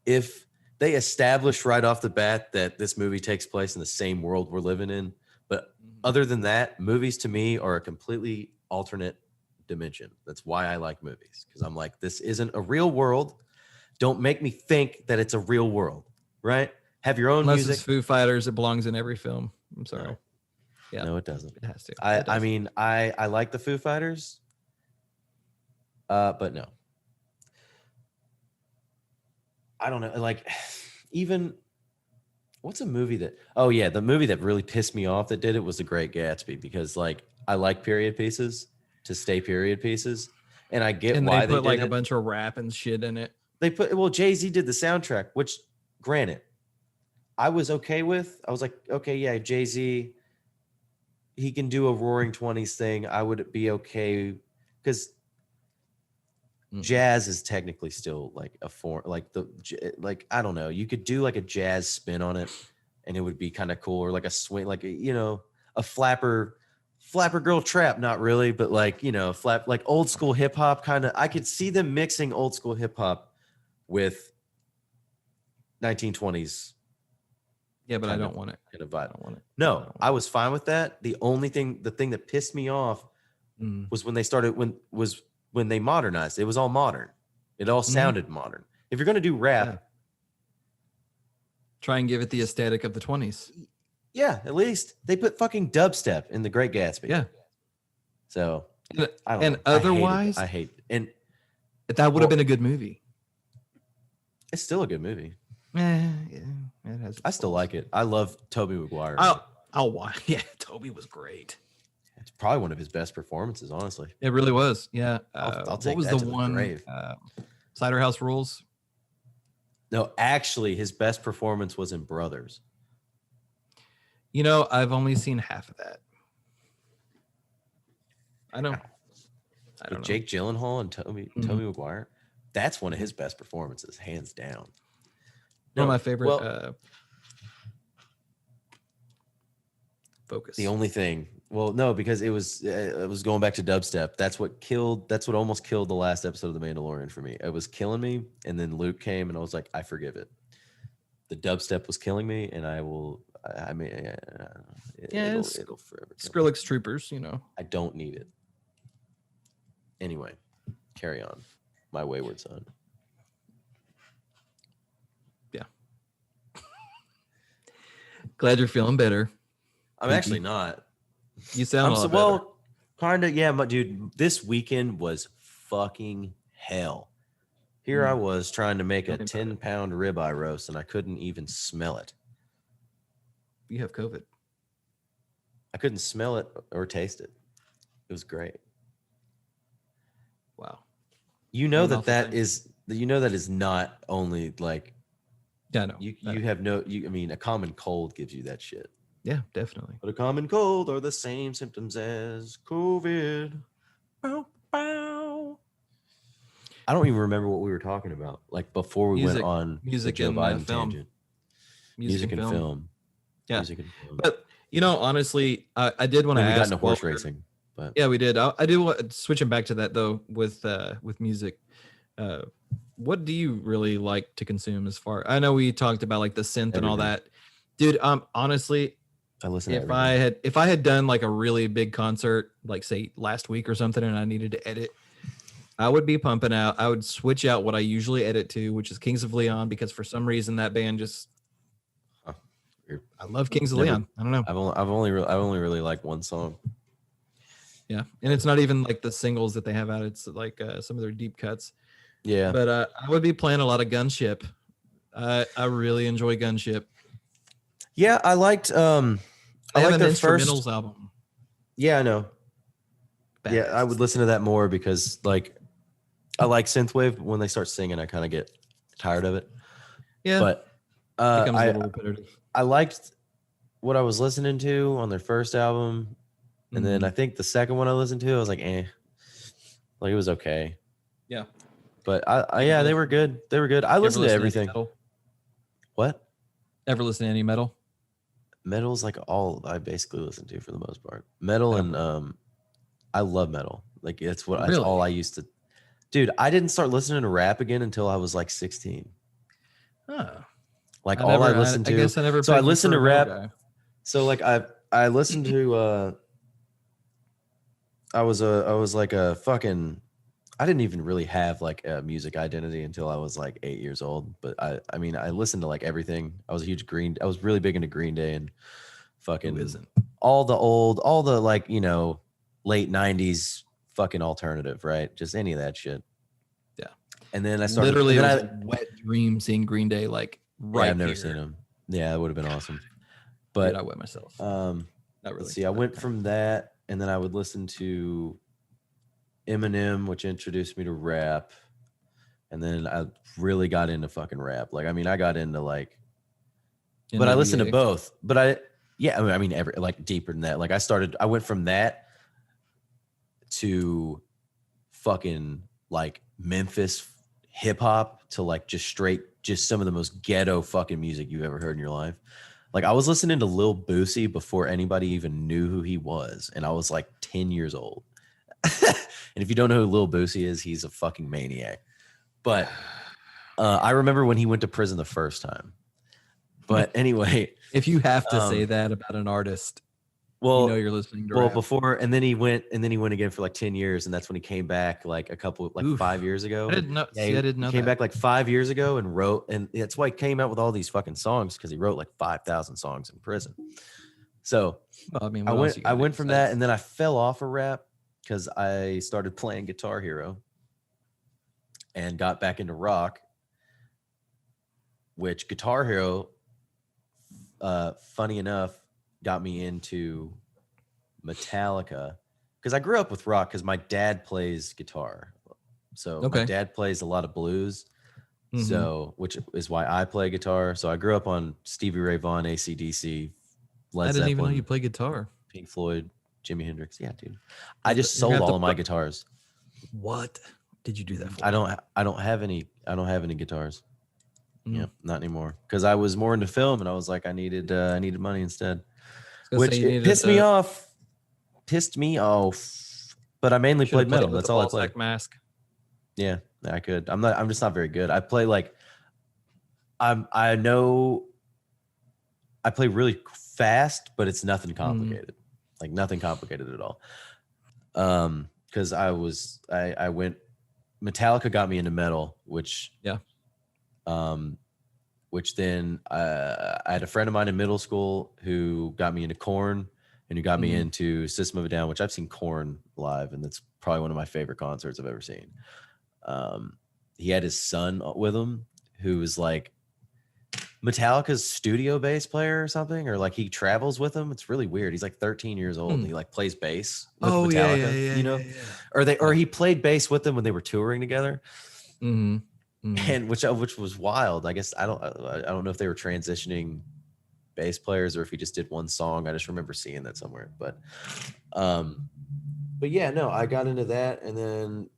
A: if they establish right off the bat that this movie takes place in the same world we're living in. But other than that, movies to me are a completely alternate dimension. That's why I like movies, because I'm like, this isn't a real world. Don't make me think that it's a real world, right? Have your own
B: Unless
A: music.
B: it's Foo Fighters, it belongs in every film. I'm sorry.
A: No.
B: Yeah.
A: No, it doesn't.
B: It has to. It
A: I
B: does.
A: mean, I like the Foo Fighters, but no. I don't know. Like, even what's a movie that? Oh yeah, the movie that really pissed me off that did it was The Great Gatsby, because like I like period pieces to stay period pieces, and I get
B: and
A: why
B: they
A: they
B: put like
A: did
B: a
A: it.
B: bunch of rap and shit in it.
A: They put, well, Jay-Z did the soundtrack, which granted, I was okay with. I was like, okay, yeah, Jay-Z, he can do a Roaring 20s thing. I would be okay, because jazz is technically still like a form, like I don't know. You could do like a jazz spin on it and it would be kind of cool, or like a swing, like a flapper girl trap, not really, but like, like old school hip hop kind of. I could see them mixing old school hip hop with 1920s
B: Yeah, but I
A: kind
B: don't
A: of-
B: want it.
A: kind of
B: I
A: vibe.
B: don't want it.
A: No, I was fine with that. The thing that pissed me off
B: Mm.
A: was when they modernized. It was all modern. It all sounded modern. If you're gonna do rap,
B: Yeah. Try and give it the aesthetic of the 20s.
A: yeah, at least they put fucking dubstep in The Great Gatsby.
B: Yeah.
A: So
B: And,
A: I don't
B: and
A: know.
B: otherwise,
A: I hate it. And
B: that would have been a good movie.
A: it's still a good movie.
B: Yeah, it has.
A: I still like it. I love Tobey Maguire.
B: I'll watch. Yeah, Toby was great.
A: It's probably one of his best performances, honestly.
B: It really was. Yeah.
A: I'll take
B: what was
A: that
B: the
A: to the
B: one?
A: grave.
B: Cider House Rules.
A: No, actually, his best performance was in Brothers.
B: You know, I've only seen half of that. I don't
A: With
B: know.
A: Jake Gyllenhaal and Tobey Maguire. That's one of his best performances, hands down.
B: One of my favorite.
A: Well,
B: Focus.
A: the only thing, because it was going back to dubstep. That's what almost killed the last episode of The Mandalorian for me. It was killing me, and then Luke came, and I was like, I forgive it. The dubstep was killing me, and it'll forever kill me.
B: Skrillex Troopers. You know.
A: I don't need it. Anyway, carry on, my wayward son.
B: Yeah. Glad you're feeling better.
A: I'm actually not.
B: You sound a lot better.
A: well, kind of, yeah, but dude, this weekend was fucking hell. Here I was trying to make a 10-pound ribeye roast, and I couldn't even smell it.
B: You have COVID.
A: I couldn't smell it or taste it. It was great.
B: Wow.
A: You know
B: An awful thing.
A: that is not only like
B: Yeah, no.
A: you have no. I mean, a common cold gives you that shit.
B: Yeah, definitely.
A: But a common cold are the same symptoms as COVID. Bow, bow. I don't even remember what we were talking about. Like before we went on
B: music
A: the Joe
B: and
A: Biden
B: film.
A: tangent. Music and film.
B: Yeah.
A: Music and film.
B: But you know, honestly, I did want to
A: Then we
B: ask.
A: got into horse racing. But
B: Yeah, we did. I do want switching back to that though with music. What do you really like to consume as far? I know we talked about like the synth and all
A: Everything.
B: that, dude. Honestly,
A: I listen to
B: if I had done like a really big concert, like say last week or something, and I needed to edit, I would be pumping out. I would switch out what I usually edit to, which is Kings of Leon, because for some reason that band just. I love Kings of Leon. I don't know.
A: I've only really liked one song.
B: Yeah, and it's not even like the singles that they have out. It's like some of their deep cuts.
A: Yeah.
B: But I would be playing a lot of Gunship. I really enjoy Gunship.
A: Yeah, I liked
B: They have an
A: their
B: instrumentals album.
A: Yeah, I know. Yeah,
B: Badass.
A: I would listen to that more because like I like synthwave, but when they start singing, I kind of get tired of it.
B: Yeah,
A: But
B: becomes a little repetitive.
A: I liked what I was listening to on their first album. And then I think the second one I listened to, I was like, like it was okay.
B: Yeah.
A: But they were good. They were good. I listened to everything. What?
B: Ever listen to any metal?
A: Metal's like all I basically listen to for the most part. Metal and I love metal. Like that's all I used to. Dude, I didn't start listening to rap again until I was like 16.
B: Oh.
A: Like I listened to.
B: I guess I never.
A: So I
B: pegged you
A: listened
B: for
A: to
B: a metal
A: rap.
B: guy.
A: So like I listened to I was like a fucking I didn't even really have like a music identity until I was like 8 years old. But I mean I listened to like everything. I was really big into Green Day and fucking
B: Who isn't?
A: all the like, you know, late 90s fucking alternative, right? Just any of that shit.
B: Yeah.
A: And then I started
B: Literally, it was a wet dream seeing Green Day like right.
A: I've never
B: here.
A: seen them. Yeah, that would have been awesome.
B: But
A: But
B: I wet myself.
A: not
B: Not really.
A: let's see, I went from that, and then I would listen to Eminem, which introduced me to rap, and then I really got into fucking rap. Like, I mean, I got into like, but I listened to both. But I mean, like deeper than that. Like, I went from that to fucking like Memphis hip hop to like just some of the most ghetto fucking music you've ever heard in your life. Like I was listening to Lil Boosie before anybody even knew who he was. And I was like 10 years old. And if you don't know who Lil Boosie is, he's a fucking maniac. But I remember when he went to prison the first time. But anyway,
B: If you have to say
A: Um,
B: that about an artist,
A: well,
B: you know you're listening to
A: well,
B: rap.
A: before, and then he went again for like 10 years. And that's when he came back like
B: Oof.
A: 5 years ago.
B: I didn't know.
A: Yeah,
B: See, I didn't
A: he
B: know
A: came
B: that.
A: back like 5 years ago and wrote, and that's why he came out with all these fucking songs, because he wrote like 5,000 songs in prison. So
B: Well, I mean,
A: I
B: what else you
A: went
B: gotta do
A: from that,
B: besides-
A: and then I fell off of rap because I started playing Guitar Hero and got back into rock, which Guitar Hero, funny enough, got me into Metallica, because I grew up with rock because my dad plays guitar. So my
B: Okay.
A: dad plays a lot of blues.
B: Mhm.
A: So, which is why I play guitar. So I grew up on Stevie Ray Vaughan, AC/DC, Led
B: I didn't even know
A: Zeppelin,
B: you play guitar.
A: Pink Floyd, Jimi Hendrix. Yeah, dude. I
B: You're
A: just
B: gonna
A: sold
B: have to
A: all of my
B: put-
A: guitars.
B: What did you do that for?
A: I don't have any guitars.
B: Mm.
A: Yeah, not anymore. Because I was more into film, and I was like, I needed money instead.
B: I was gonna
A: Which
B: say you
A: it
B: needed
A: pissed me off. But I mainly
B: Should've
A: played metal.
B: with
A: That's
B: the
A: all I
B: ball
A: played.
B: sack mask.
A: Yeah, I could. I'm just not very good. I play like I know I play really fast, but it's nothing complicated. Like nothing complicated at all. Because I went Metallica got me into metal, which which then I had a friend of mine in middle school who got me into Korn, and who got me into System of a Down, which I've seen Korn live, and that's probably one of my favorite concerts I've ever seen. He had his son with him, who was like Metallica's studio bass player or something, or like he travels with them. It's really weird. He's like 13 years old, and he like plays bass with Metallica, you know, or he played bass with them when they were touring together. And which was wild. I guess I don't know if they were transitioning bass players or if he just did one song. I just remember seeing that somewhere. But yeah, no, I got into that, and then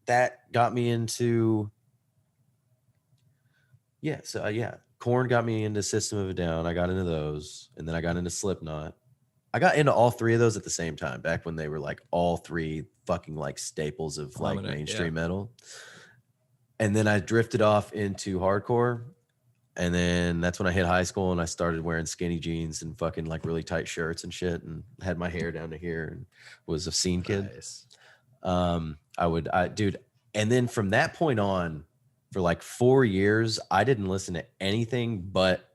A: that got me into Korn got me into System of a Down. I got into those, and then I got into Slipknot. I got into all three of those at the same time, back when they were like all three fucking like staples of like mainstream metal. And then I drifted off into hardcore. And then that's when I hit high school, and I started wearing skinny jeans and fucking like really tight shirts and shit, and had my hair down to here, and was a scene kid.
B: Nice.
A: Dude. And then from that point on, for like 4 years, I didn't listen to anything but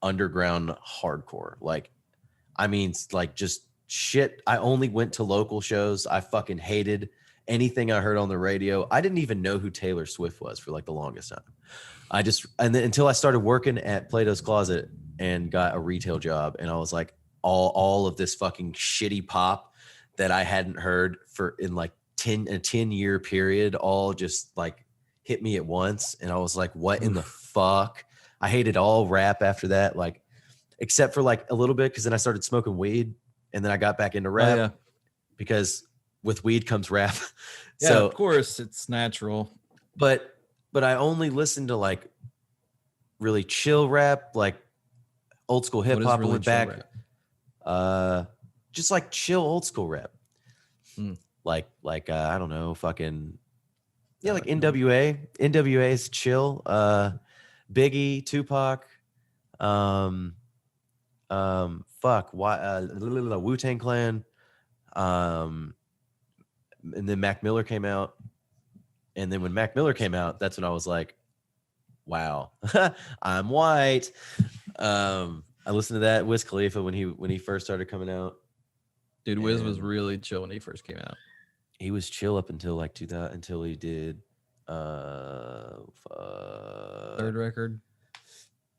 A: underground hardcore. Like, I mean, like just shit. I only went to local shows. I fucking hated anything I heard on the radio. I didn't even know who Taylor Swift was for like the longest time. And then until I started working at Plato's Closet and got a retail job, and I was like, all of this fucking shitty pop that I hadn't heard in like a 10-year period, all just like hit me at once. And I was like, what in the fuck? I hated all rap after that, like, except for like a little bit, because then I started smoking weed, and then I got back into rap because with weed comes rap.
B: Yeah,
A: So
B: of course, it's natural.
A: But I only listened to like really chill rap, like old school hip hop.
B: Really
A: went back, just like chill old school rap, like I don't know, fucking like NWA. NWA is chill. Biggie, Tupac, Wu-Tang Clan, and then Mac Miller came out. And then when Mac Miller came out, that's when I was like, wow, I'm white. I listened to that Wiz Khalifa when he first started coming out.
B: Dude, Wiz was really chill when he first came out.
A: He was chill up until like 2000, until he did
B: third record.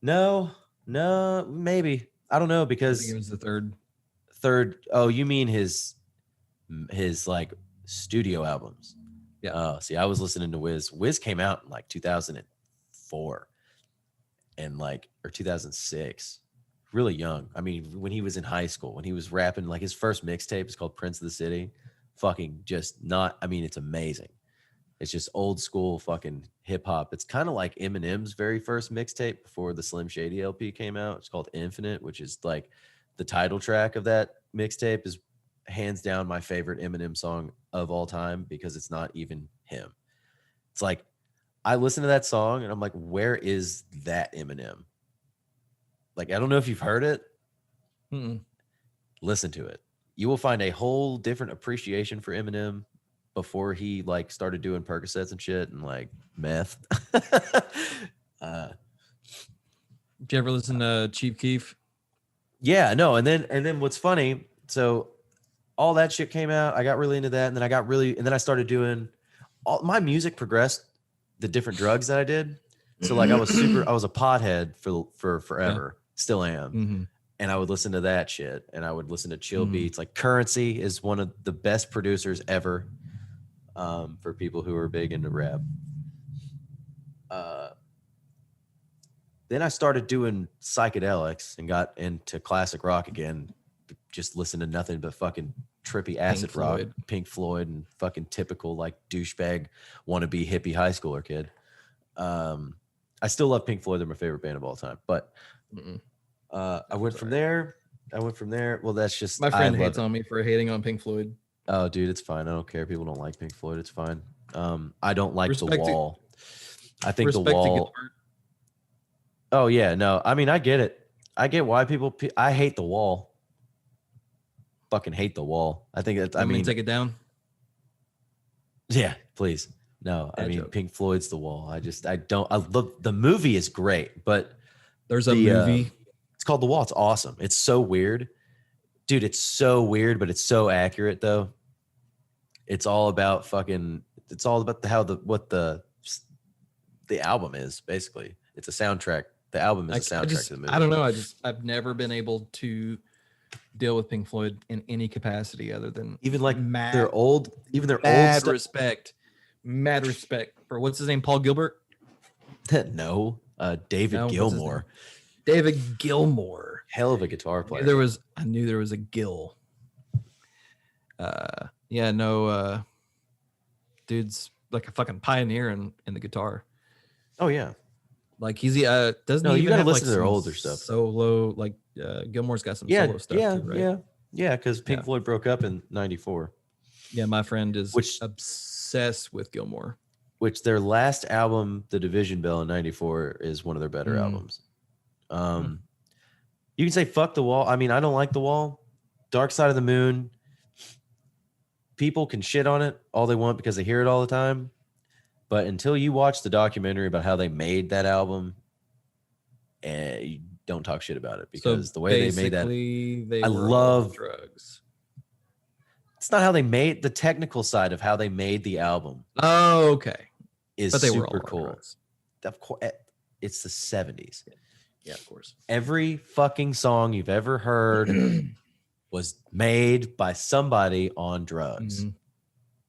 A: No, maybe. I don't know, because
B: I think it was the third.
A: Oh, you mean his like studio albums?
B: Yeah.
A: Oh, see, I was listening to Wiz. Wiz came out in like 2004 and like, or 2006, really young. I mean, when he was in high school, when he was rapping, like his first mixtape is called Prince of the City. Fucking just not, I mean, it's amazing. It's just old school fucking hip hop. It's kind of like Eminem's very first mixtape before the Slim Shady LP came out. It's called Infinite, which is like the title track of that mixtape is hands down my favorite Eminem song of all time, because it's not even him. It's like, I listen to that song and I'm like, where is that Eminem? Like, I don't know if you've heard it.
B: Mm-mm.
A: Listen to it. You will find a whole different appreciation for Eminem before he like started doing Percocets and shit and like meth.
B: Did you ever listen to Chief Keef?
A: Yeah, no, and then what's funny, so all that shit came out. I got really into that, and then I started doing all my music progressed the different drugs that I did. So like I was a pothead for forever, still am.
B: Mm-hmm.
A: And I would listen to that shit, and I would listen to chill beats. Like Currency is one of the best producers ever, for people who are big into rap. Then I started doing psychedelics and got into classic rock again. Just listen to nothing but fucking trippy acid rock, Pink Floyd, and fucking typical like douchebag wannabe hippie high schooler kid. I still love Pink Floyd; they're my favorite band of all time. But I went from there. Well, that's just
B: my friend hates on me for hating on Pink Floyd.
A: Oh, dude, it's fine. I don't care. People don't like Pink Floyd. It's fine. I don't like The Wall. I think The Wall. Oh yeah, no. I mean, I get it. I get why people. I hate The Wall. Fucking hate The Wall. I think it's. I mean,
B: take it down.
A: Yeah, please. No, I mean, Pink Floyd's The Wall. I don't. I love the movie is great, but
B: there's a movie.
A: It's called The Wall. It's awesome. It's so weird, dude. It's so weird, but it's so accurate though. It's all about fucking. It's all about what the album is basically. It's a soundtrack. The album is a soundtrack to the movie.
B: I don't know. I've never been able to deal with Pink Floyd in any capacity other than
A: even like their old
B: respect. Mad respect for what's his name? Paul Gilbert?
A: No, David Gilmour.
B: David Gilmour.
A: Hell of a guitar player.
B: I knew there was a Gil. Yeah, no, dude's like a fucking pioneer in the guitar.
A: Oh yeah.
B: Like he's doesn't
A: no,
B: he
A: you gotta
B: have
A: listen
B: like
A: to their older stuff.
B: Solo, like Gilmour's got some solo stuff too, right?
A: Yeah, because Pink Floyd broke up in '94.
B: Yeah, my friend is obsessed with Gilmour.
A: Which their last album, The Division Bell in '94, is one of their better albums. You can say fuck The Wall. I mean, I don't like The Wall. Dark Side of the Moon. People can shit on it all they want because they hear it all the time. But until you watch the documentary about how they made that album, you don't talk shit about it because the way they made that, I love
B: drugs.
A: It's not how they made the technical side of how they made the album.
B: Oh, okay.
A: Is but they super were all cool. Of course, it's the 70s.
B: Yeah, of course.
A: Every fucking song you've ever heard was made by somebody on drugs. Mm-hmm.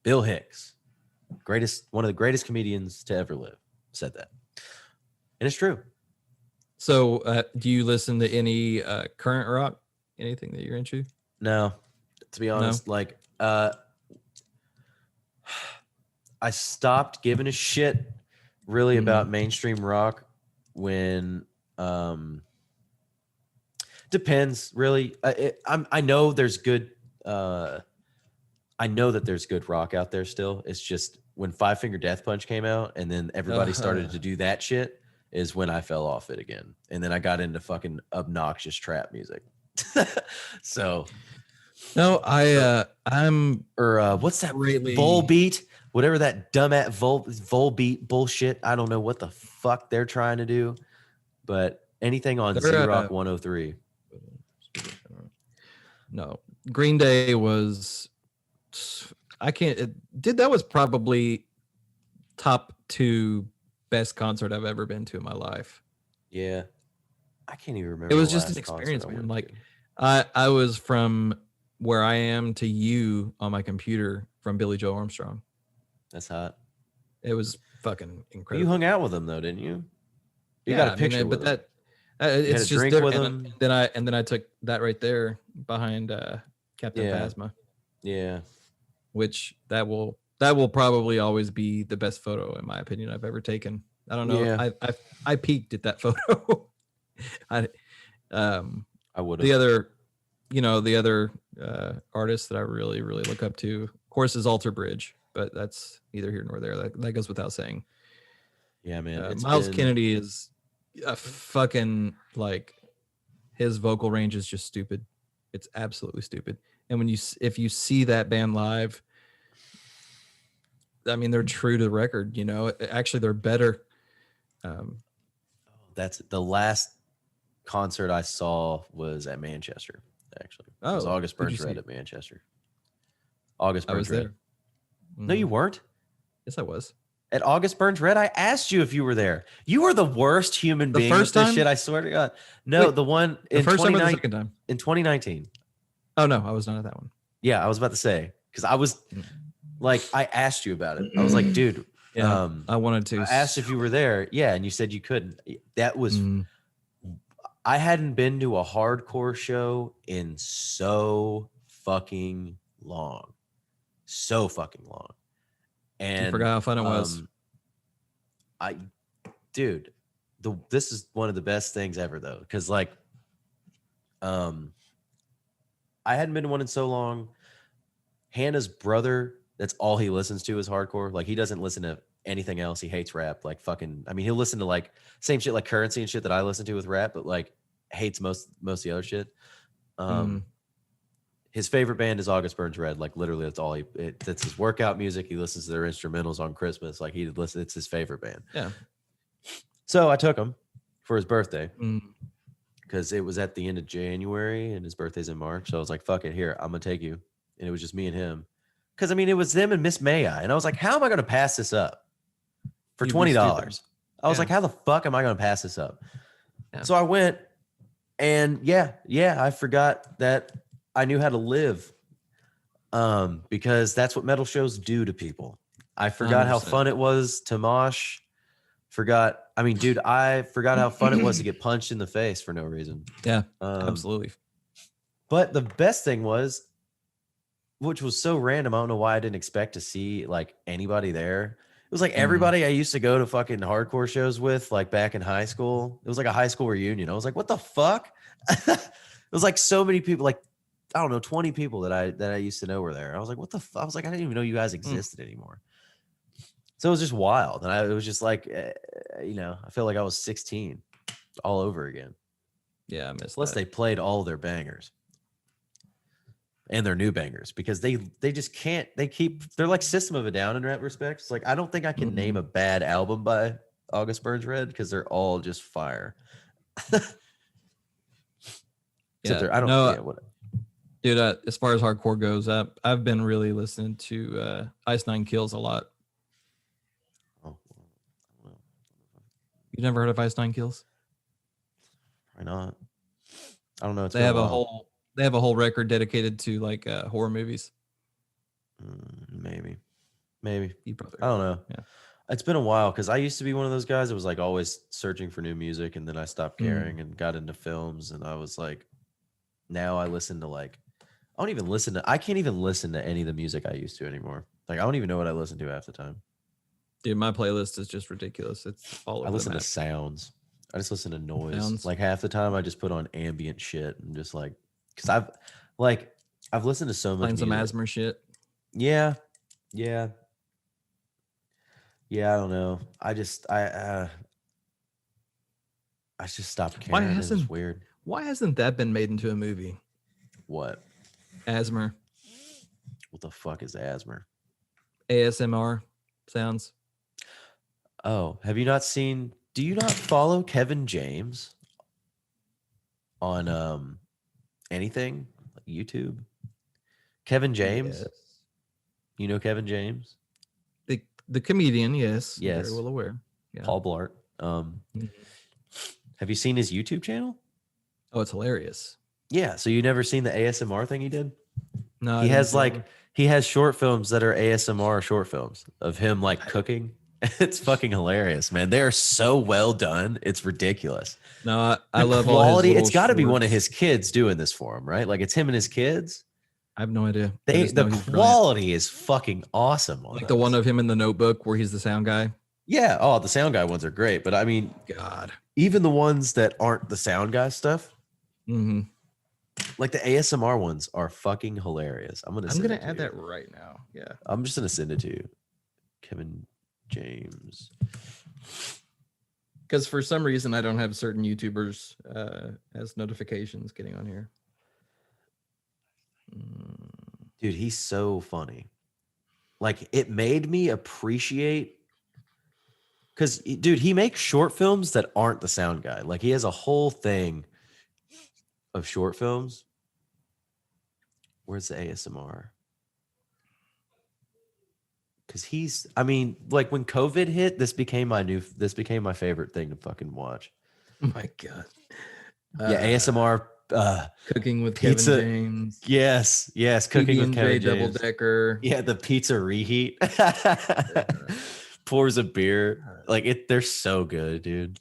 A: Bill Hicks. One of the greatest comedians to ever live, said that. And it's true.
B: So do you listen to any current rock? Anything that you're into?
A: No. To be honest, I stopped giving a shit really about mainstream rock when depends really. I know there's good I know that there's good rock out there still. It's just when Five Finger Death Punch came out and then everybody started to do that shit is when I fell off it again. And then I got into fucking obnoxious trap music. So
B: no, I'm
A: what's that Volbeat? Whatever that dumb at Volbeat bullshit. I don't know what the fuck they're trying to do, but anything on Z-Rock 103.
B: No, Green Day was. That was probably top 2 best concert I've ever been to in my life.
A: Yeah. I can't even remember.
B: It was just an experience, man. Like I was from where I am to you on my computer from Billy Joe Armstrong.
A: That's hot.
B: It was fucking incredible.
A: You hung out with him though, didn't you? You got a picture with him.
B: It's just drink with him. And then I took that right there behind Captain Phasma.
A: Yeah.
B: Which that will probably always be the best photo in my opinion I've ever taken. I don't know. Yeah. I peaked at that photo. I would have. The other artists that I really, really look up to, of course, is Alter Bridge, but that's neither here nor there. That goes without saying.
A: Yeah, man.
B: Miles Kennedy is a fucking like his vocal range is just stupid. It's absolutely stupid. And if you see that band live, I mean, they're true to the record. You know, actually, they're better.
A: That's the last concert I saw was at Manchester. Actually, it was August
B: who'd you
A: Burns Red
B: see?
A: at Manchester. August
B: I was
A: Burns Red.
B: there.
A: No, you weren't.
B: Yes, I was.
A: At August Burns Red, I asked you if you were there. You were the worst human
B: The
A: being
B: first
A: with this
B: time?
A: shit. I swear to God. No,
B: Wait,
A: the one
B: The
A: in
B: first time or the
A: 29
B: second time?
A: in 2019.
B: Oh no, I was not at that one.
A: Yeah, I was about to say because I was like, I asked you about it. I was like, dude,
B: Yeah, I wanted to.
A: I asked if you were there. Yeah, and you said you couldn't. That was.
B: Mm.
A: I hadn't been to a hardcore show in so fucking long. So fucking long. And
B: I forgot how fun it was.
A: Dude, this is one of the best things ever though. Cause like, I hadn't been to one in so long. Hannah's brother, that's all he listens to is hardcore. Like he doesn't listen to anything else. He hates rap. Like fucking, I mean, he'll listen to like same shit like Currency and shit that I listen to with rap, but like hates most of the other shit. His favorite band is August Burns Red. Like literally, that's all that's his workout music. He listens to their instrumentals on Christmas. Like it's his favorite band.
B: Yeah.
A: So I took him for his birthday
B: Mm.
A: because it was at the end of January and his birthday's in March. So I was like, fuck it, here, I'm gonna take you. And it was just me and him. Because I mean, it was them and Miss Maya. And I was like, how am I gonna pass this up for
B: You'd be
A: $20?
B: stupid.
A: I was
B: Yeah.
A: like, how the fuck am I gonna pass this up?
B: Yeah.
A: So I went, and yeah, I forgot that I knew how to live. Because that's what metal shows do to people. I forgot how
B: 100%.
A: fun it was to mosh. I forgot how fun it was to get punched in the face for no reason.
B: Yeah,
A: Um,
B: absolutely.
A: But the best thing was, which was so random, I don't know why I didn't expect to see like anybody there. It was like everybody I used to go to fucking hardcore shows with, like back in high school. It was like a high school reunion. I was like, what the fuck? It was like so many people, like, I don't know, 20 people that I used to know were there. I was like, what the fuck? I was like, I didn't even know you guys existed anymore. So it was just wild. And it was just like, I feel like I was 16 all over again.
B: Yeah, I missed
A: Plus
B: that.
A: they played all their bangers and their new bangers because they just can't, they're like System of a Down in that respect. It's like, I don't think I can name a bad album by August Burns Red because they're all just fire.
B: Yeah,
A: I don't know.
B: Dude, as far as hardcore goes, I've been really listening to Ice Nine Kills a lot.
A: Oh,
B: You never heard of Ice Nine Kills?
A: why not? I don't know.
B: They have a whole record dedicated to like horror movies.
A: Maybe.
B: You probably
A: I don't know.
B: Yeah.
A: It's been a while because I used to be one of those guys that was like always searching for new music, and then I stopped caring and got into films, and I was like, now I listen to like, I can't even listen to any of the music I used to anymore. Like I don't even know what I listen to half the time.
B: Dude, my playlist is just ridiculous. It's all over
A: I listen
B: the
A: to
B: map.
A: sounds. I just listen to noise.
B: Sounds.
A: Like half the time I just put on ambient shit and just like, because I've listened to so much
B: Playing some
A: music.
B: asthma shit.
A: Yeah. I don't know. I just stopped caring. It was weird.
B: Why hasn't that been made into a movie?
A: What?
B: Asthma.
A: What the fuck is asthma?
B: ASMR sounds.
A: Oh, have you not seen? Do you not follow Kevin James on anything like YouTube? Kevin James.
B: Yes.
A: You know Kevin James?
B: The comedian, yes.
A: Yes.
B: Very well aware. Yeah.
A: Paul Blart. Have you seen his YouTube channel?
B: Oh, it's hilarious.
A: Yeah. So you never seen the ASMR thing he did?
B: No, I
A: He
B: didn't
A: has
B: see that one.
A: he has short films that are ASMR short films of him like cooking. It's fucking hilarious, man. They are so well done. It's ridiculous.
B: No, I
A: The
B: love
A: quality.
B: all his
A: It's got to be one of
B: shorts.
A: his kids doing this for him, right? Like it's him and his kids.
B: I have no idea. I just know
A: The
B: he's brilliant.
A: quality is fucking awesome. On
B: Like the one
A: those.
B: of him in the Notebook where he's the sound guy.
A: Yeah. Oh, the sound guy ones are great, but I mean,
B: God.
A: even the ones that aren't the sound guy stuff,
B: Mm-hmm.
A: like the ASMR ones, are fucking hilarious. I'm gonna
B: add that right now. Yeah.
A: I'm just gonna send it to you, Kevin James.
B: Because for some reason I don't have certain YouTubers as notifications getting on here.
A: Dude, he's so funny. Like, it made me appreciate, because, dude, he makes short films that aren't the sound guy. Like, he has a whole thing of short films. Where's the ASMR? Because he's, I mean, like, when COVID hit, this became my favorite thing to fucking watch.
B: Oh my God.
A: Yeah, ASMR.
B: Cooking with
A: pizza,
B: Kevin James.
A: Yes, cooking with Kevin James.
B: Double Decker.
A: Yeah, the pizza reheat. Pours a beer. Like, they're so good, dude.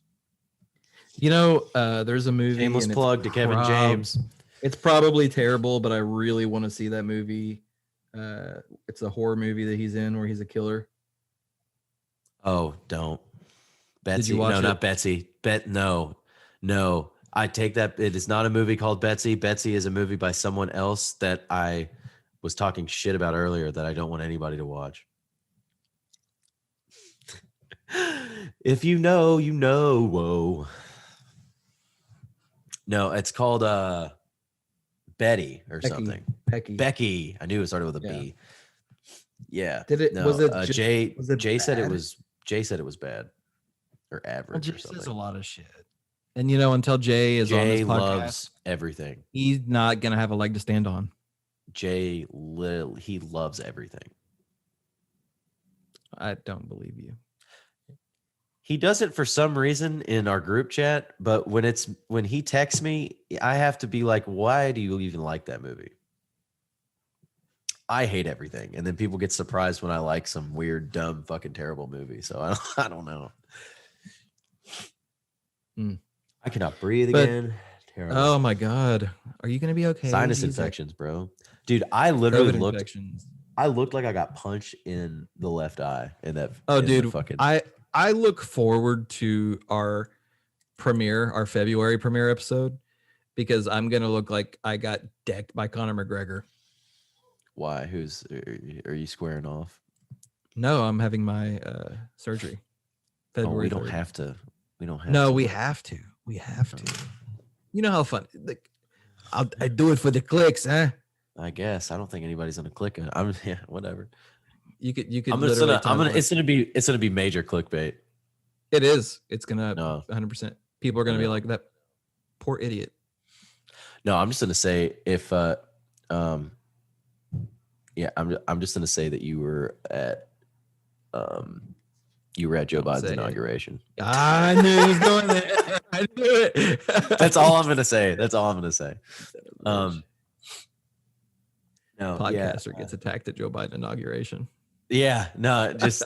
B: You know, there's a movie.
A: Shameless plug to Kevin James.
B: It's probably terrible, but I really want to see that movie. It's a horror movie that he's in where he's a killer.
A: Oh, don't. Betsy.
B: Did you watch
A: no,
B: it?
A: Not Betsy. No. I take that. It is not a movie called Betsy. Betsy is a movie by someone else that I was talking shit about earlier that I don't want anybody to watch. If you know, you know. Whoa. No, it's called Betty or something. Becky. I knew it started with a B. Yeah.
B: Did it?
A: No,
B: was it?
A: Jay said it
B: bad?
A: was. Jay said it was bad or average
B: Jay
A: or something.
B: says a lot of shit. And you know, until Jay is on this podcast,
A: loves everything.
B: He's not gonna have a leg to stand on.
A: Jay, he loves everything.
B: I don't believe you.
A: He does it for some reason in our group chat, but when he texts me, I have to be like, why do you even like that movie? I hate everything. And then people get surprised when I like some weird, dumb, fucking terrible movie. So I don't know. I cannot breathe again. Terrible.
B: Oh my God. Are you going to be okay?
A: Sinus infections, bro. Dude, I literally looked.
B: Infections.
A: I looked like I got punched in the left eye. In that.
B: Oh,
A: in
B: dude.
A: fucking...
B: I look forward to our February premiere episode, because I'm going to look like I got decked by Conor McGregor.
A: Why? Are you squaring off?
B: No, I'm having my surgery. February.
A: We don't
B: 3rd.
A: have to. We don't have.
B: No,
A: to.
B: we have to. We have to. You know how fun. Like, I do it for the clicks, huh?
A: I guess. I don't think anybody's gonna click it. Whatever.
B: You could.
A: It's gonna be major clickbait.
B: It is. It's gonna.
A: No.
B: 100%. People are gonna be like, that poor idiot.
A: No, I'm just gonna say if I'm just gonna say that you were at Joe Biden's inauguration.
B: I knew he was going there. I knew it.
A: That's all I'm gonna say. No,
B: Podcaster gets attacked at Joe Biden inauguration.
A: Yeah, no, just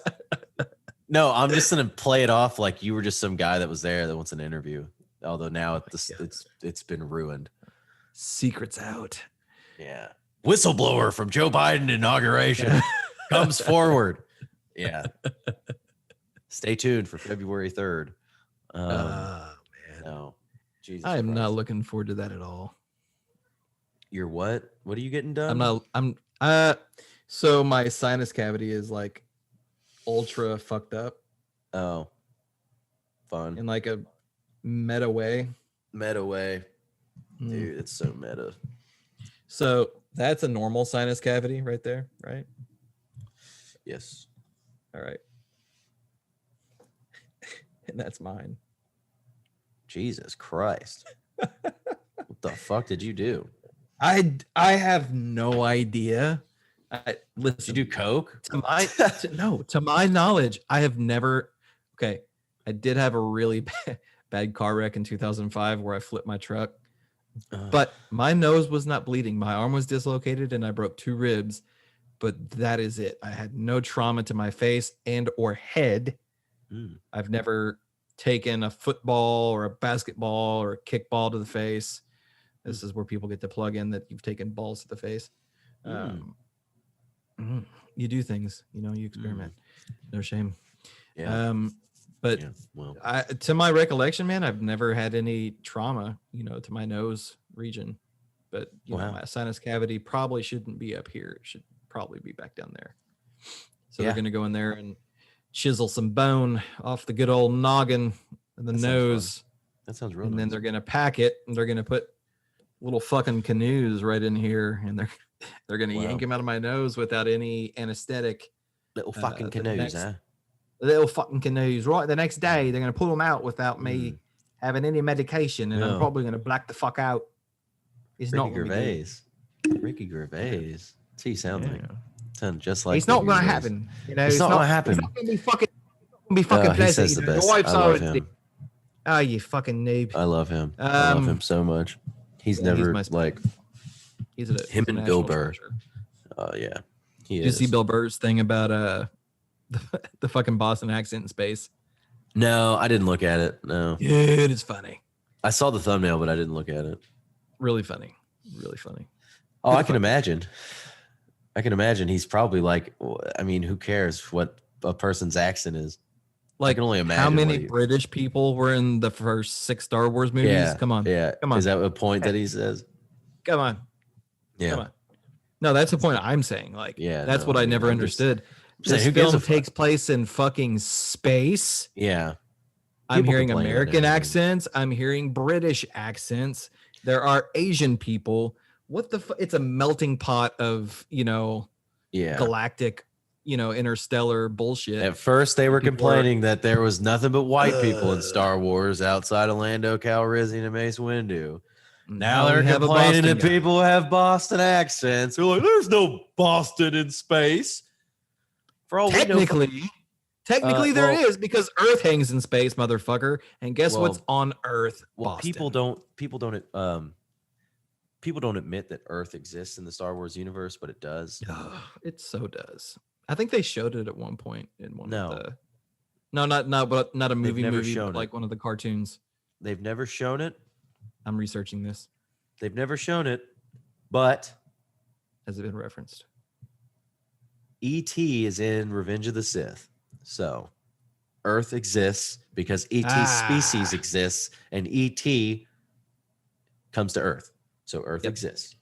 A: no. I'm just gonna play it off like you were just some guy that was there that wants an interview. Although now it's been ruined.
B: Secrets out.
A: Yeah, whistleblower from Joe Biden inauguration comes forward. Yeah. Stay tuned for February 3rd.
B: Man.
A: No, Jesus
B: I am
A: Christ.
B: not looking forward to that at all.
A: You're what? What are you getting done?
B: So my sinus cavity is like ultra fucked up
A: Oh, fun.
B: in like a meta way.
A: Meta way. Dude, it's so meta.
B: So that's a normal sinus cavity right there, right?
A: Yes.
B: All right. And that's mine.
A: Jesus Christ. What the fuck did you do?
B: I have no idea. Listen,
A: Did you do coke?
B: To my knowledge, I have never. Okay, I did have a really bad car wreck in 2005 where I flipped my truck, but my nose was not bleeding. My arm was dislocated and I broke 2 ribs, but that is it. I had no trauma to my face and or head. I've never taken a football or a basketball or a kickball to the face. This is where people get to plug in that you've taken balls to the face. You do things, you experiment. No shame.
A: Yeah.
B: But
A: yeah, well.
B: To my recollection, man, I've never had any trauma, to my nose region. But my sinus cavity probably shouldn't be up here. It should probably be back down there. So they're going to go in there and chisel some bone off the good old noggin and the
A: That sounds fun.
B: nose,
A: That sounds real
B: and then
A: nice.
B: they're gonna pack it, and they're gonna put little fucking canoes right in here, and they're gonna
A: Wow.
B: yank him out of my nose without any anesthetic.
A: Little fucking
B: the
A: canoes,
B: next-
A: huh?
B: Little fucking canoes. Right, the next day they're gonna pull them out without me
A: Mm.
B: having any medication, and I'm
A: No.
B: probably gonna black the fuck out. He's not
A: Ricky
B: gonna be good.
A: Gervais. Ricky Gervais. What's he sound like?
B: Yeah.
A: Sound just like
B: It's not
A: Ricky
B: gonna
A: Gervais.
B: happen. You know,
A: It's not gonna happen.
B: It's not gonna be fucking. Be fucking
A: He
B: pleasant.
A: says
B: You
A: the
B: know,
A: best.
B: your wife's
A: I love
B: already-
A: him.
B: Oh, you fucking noob.
A: I love him. I love him so much. He's
B: Yeah, he's
A: never
B: my-
A: like
B: He's
A: him and Bill
B: national
A: Burr.
B: treasure.
A: yeah. He
B: Did you
A: is.
B: see Bill Burr's thing about the fucking Boston accent in space?
A: No, I didn't look at it. No.
B: Dude, it's funny.
A: I saw the thumbnail, but I didn't look at it.
B: Really funny. Really funny.
A: Oh,
B: Pretty
A: I can
B: funny.
A: imagine. I can imagine he's probably like, I mean, who cares what a person's accent is? I
B: Like,
A: can only imagine.
B: how
A: what
B: many
A: he-
B: British people were in the first 6 Star Wars movies?
A: Yeah,
B: Come on.
A: Yeah.
B: Come on.
A: Is that a point that he says?
B: Come on.
A: Yeah.
B: Come on. No, that's the point I'm saying. Like,
A: Yeah,
B: that's
A: no,
B: what
A: I
B: I
A: mean,
B: never
A: I'm just-
B: understood.
A: saying,
B: This
A: who gives
B: film
A: a fuck?
B: takes place in fucking space.
A: Yeah.
B: I'm
A: People
B: hearing
A: complain about
B: American
A: everything.
B: accents. I'm hearing British accents. There are Asian people. What the it's a melting pot of,
A: Yeah.
B: galactic, interstellar bullshit.
A: At first, they were
B: People are-
A: complaining that there was nothing but white people in Star Wars outside of Lando Calrissian and Mace Windu. Now
B: we
A: they're
B: have a
A: complaining
B: Boston
A: that
B: guy.
A: people have Boston accents. They're like, "There's no Boston in space." For all we know,
B: Technically, there
A: well-
B: is because Earth hangs in space, motherfucker. And guess what's
A: Well-
B: on Earth?
A: well,
B: Boston.
A: people don't admit that Earth exists in the Star Wars universe, but it does.
B: It so does. I think they showed it at one point in one
A: No.
B: of the. No, not a movie.
A: never
B: Movie,
A: shown
B: but
A: it.
B: like one of the cartoons.
A: They've never shown it.
B: I'm researching this.
A: They've never shown it, but
B: Has it been referenced?
A: E.T. is in Revenge of the Sith. So Earth exists because E.T. species
B: Ah.
A: exists and E.T. comes to Earth. So Earth
B: Yep.
A: exists.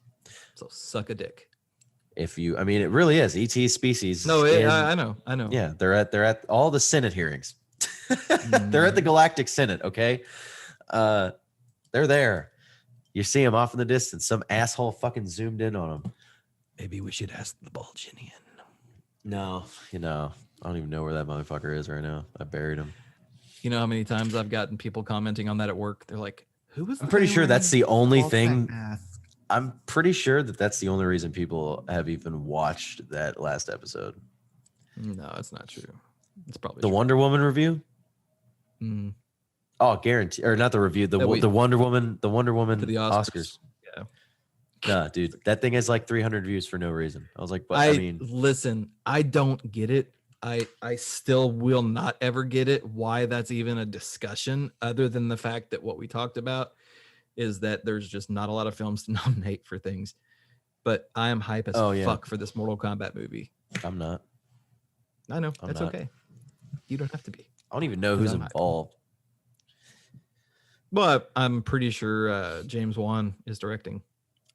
B: So suck a dick.
A: If you, I mean, it really is E.T. species.
B: No,
A: in-
B: I know.
A: yeah, they're at all the Senate hearings. They're at the Galactic Senate. Okay, they're there. You see them off in the distance. Some asshole fucking zoomed in on them.
B: Maybe we should ask the Bulginian.
A: No, I don't even know where that motherfucker is right now. I buried him.
B: You know how many times I've gotten people commenting on that at work? They're like, "Who was?"
A: I'm pretty sure that's the only thing.
B: Mask?
A: I'm pretty sure that that's the only reason people have even watched that last episode.
B: No, it's not true. It's probably
A: The
B: true.
A: Wonder Woman review.
B: Mm,
A: Oh, guarantee or not the review. The
B: That we-
A: the Wonder Woman. The Wonder Woman
B: to the Oscars. Yeah.
A: Nah, dude, that thing has like 300 views for no reason. I was like, but I mean,
B: listen, I don't get it. I still will not ever get it. Why that's even a discussion, other than the fact that what we talked about is that there's just not a lot of films to nominate for things. But I am hype as
A: Oh, yeah.
B: fuck for this Mortal Kombat movie.
A: I'm not.
B: I know
A: I'm
B: that's
A: not.
B: okay. You don't have to be.
A: I don't even know who's
B: I'm hyped.
A: involved.
B: But I'm pretty sure James Wan is directing.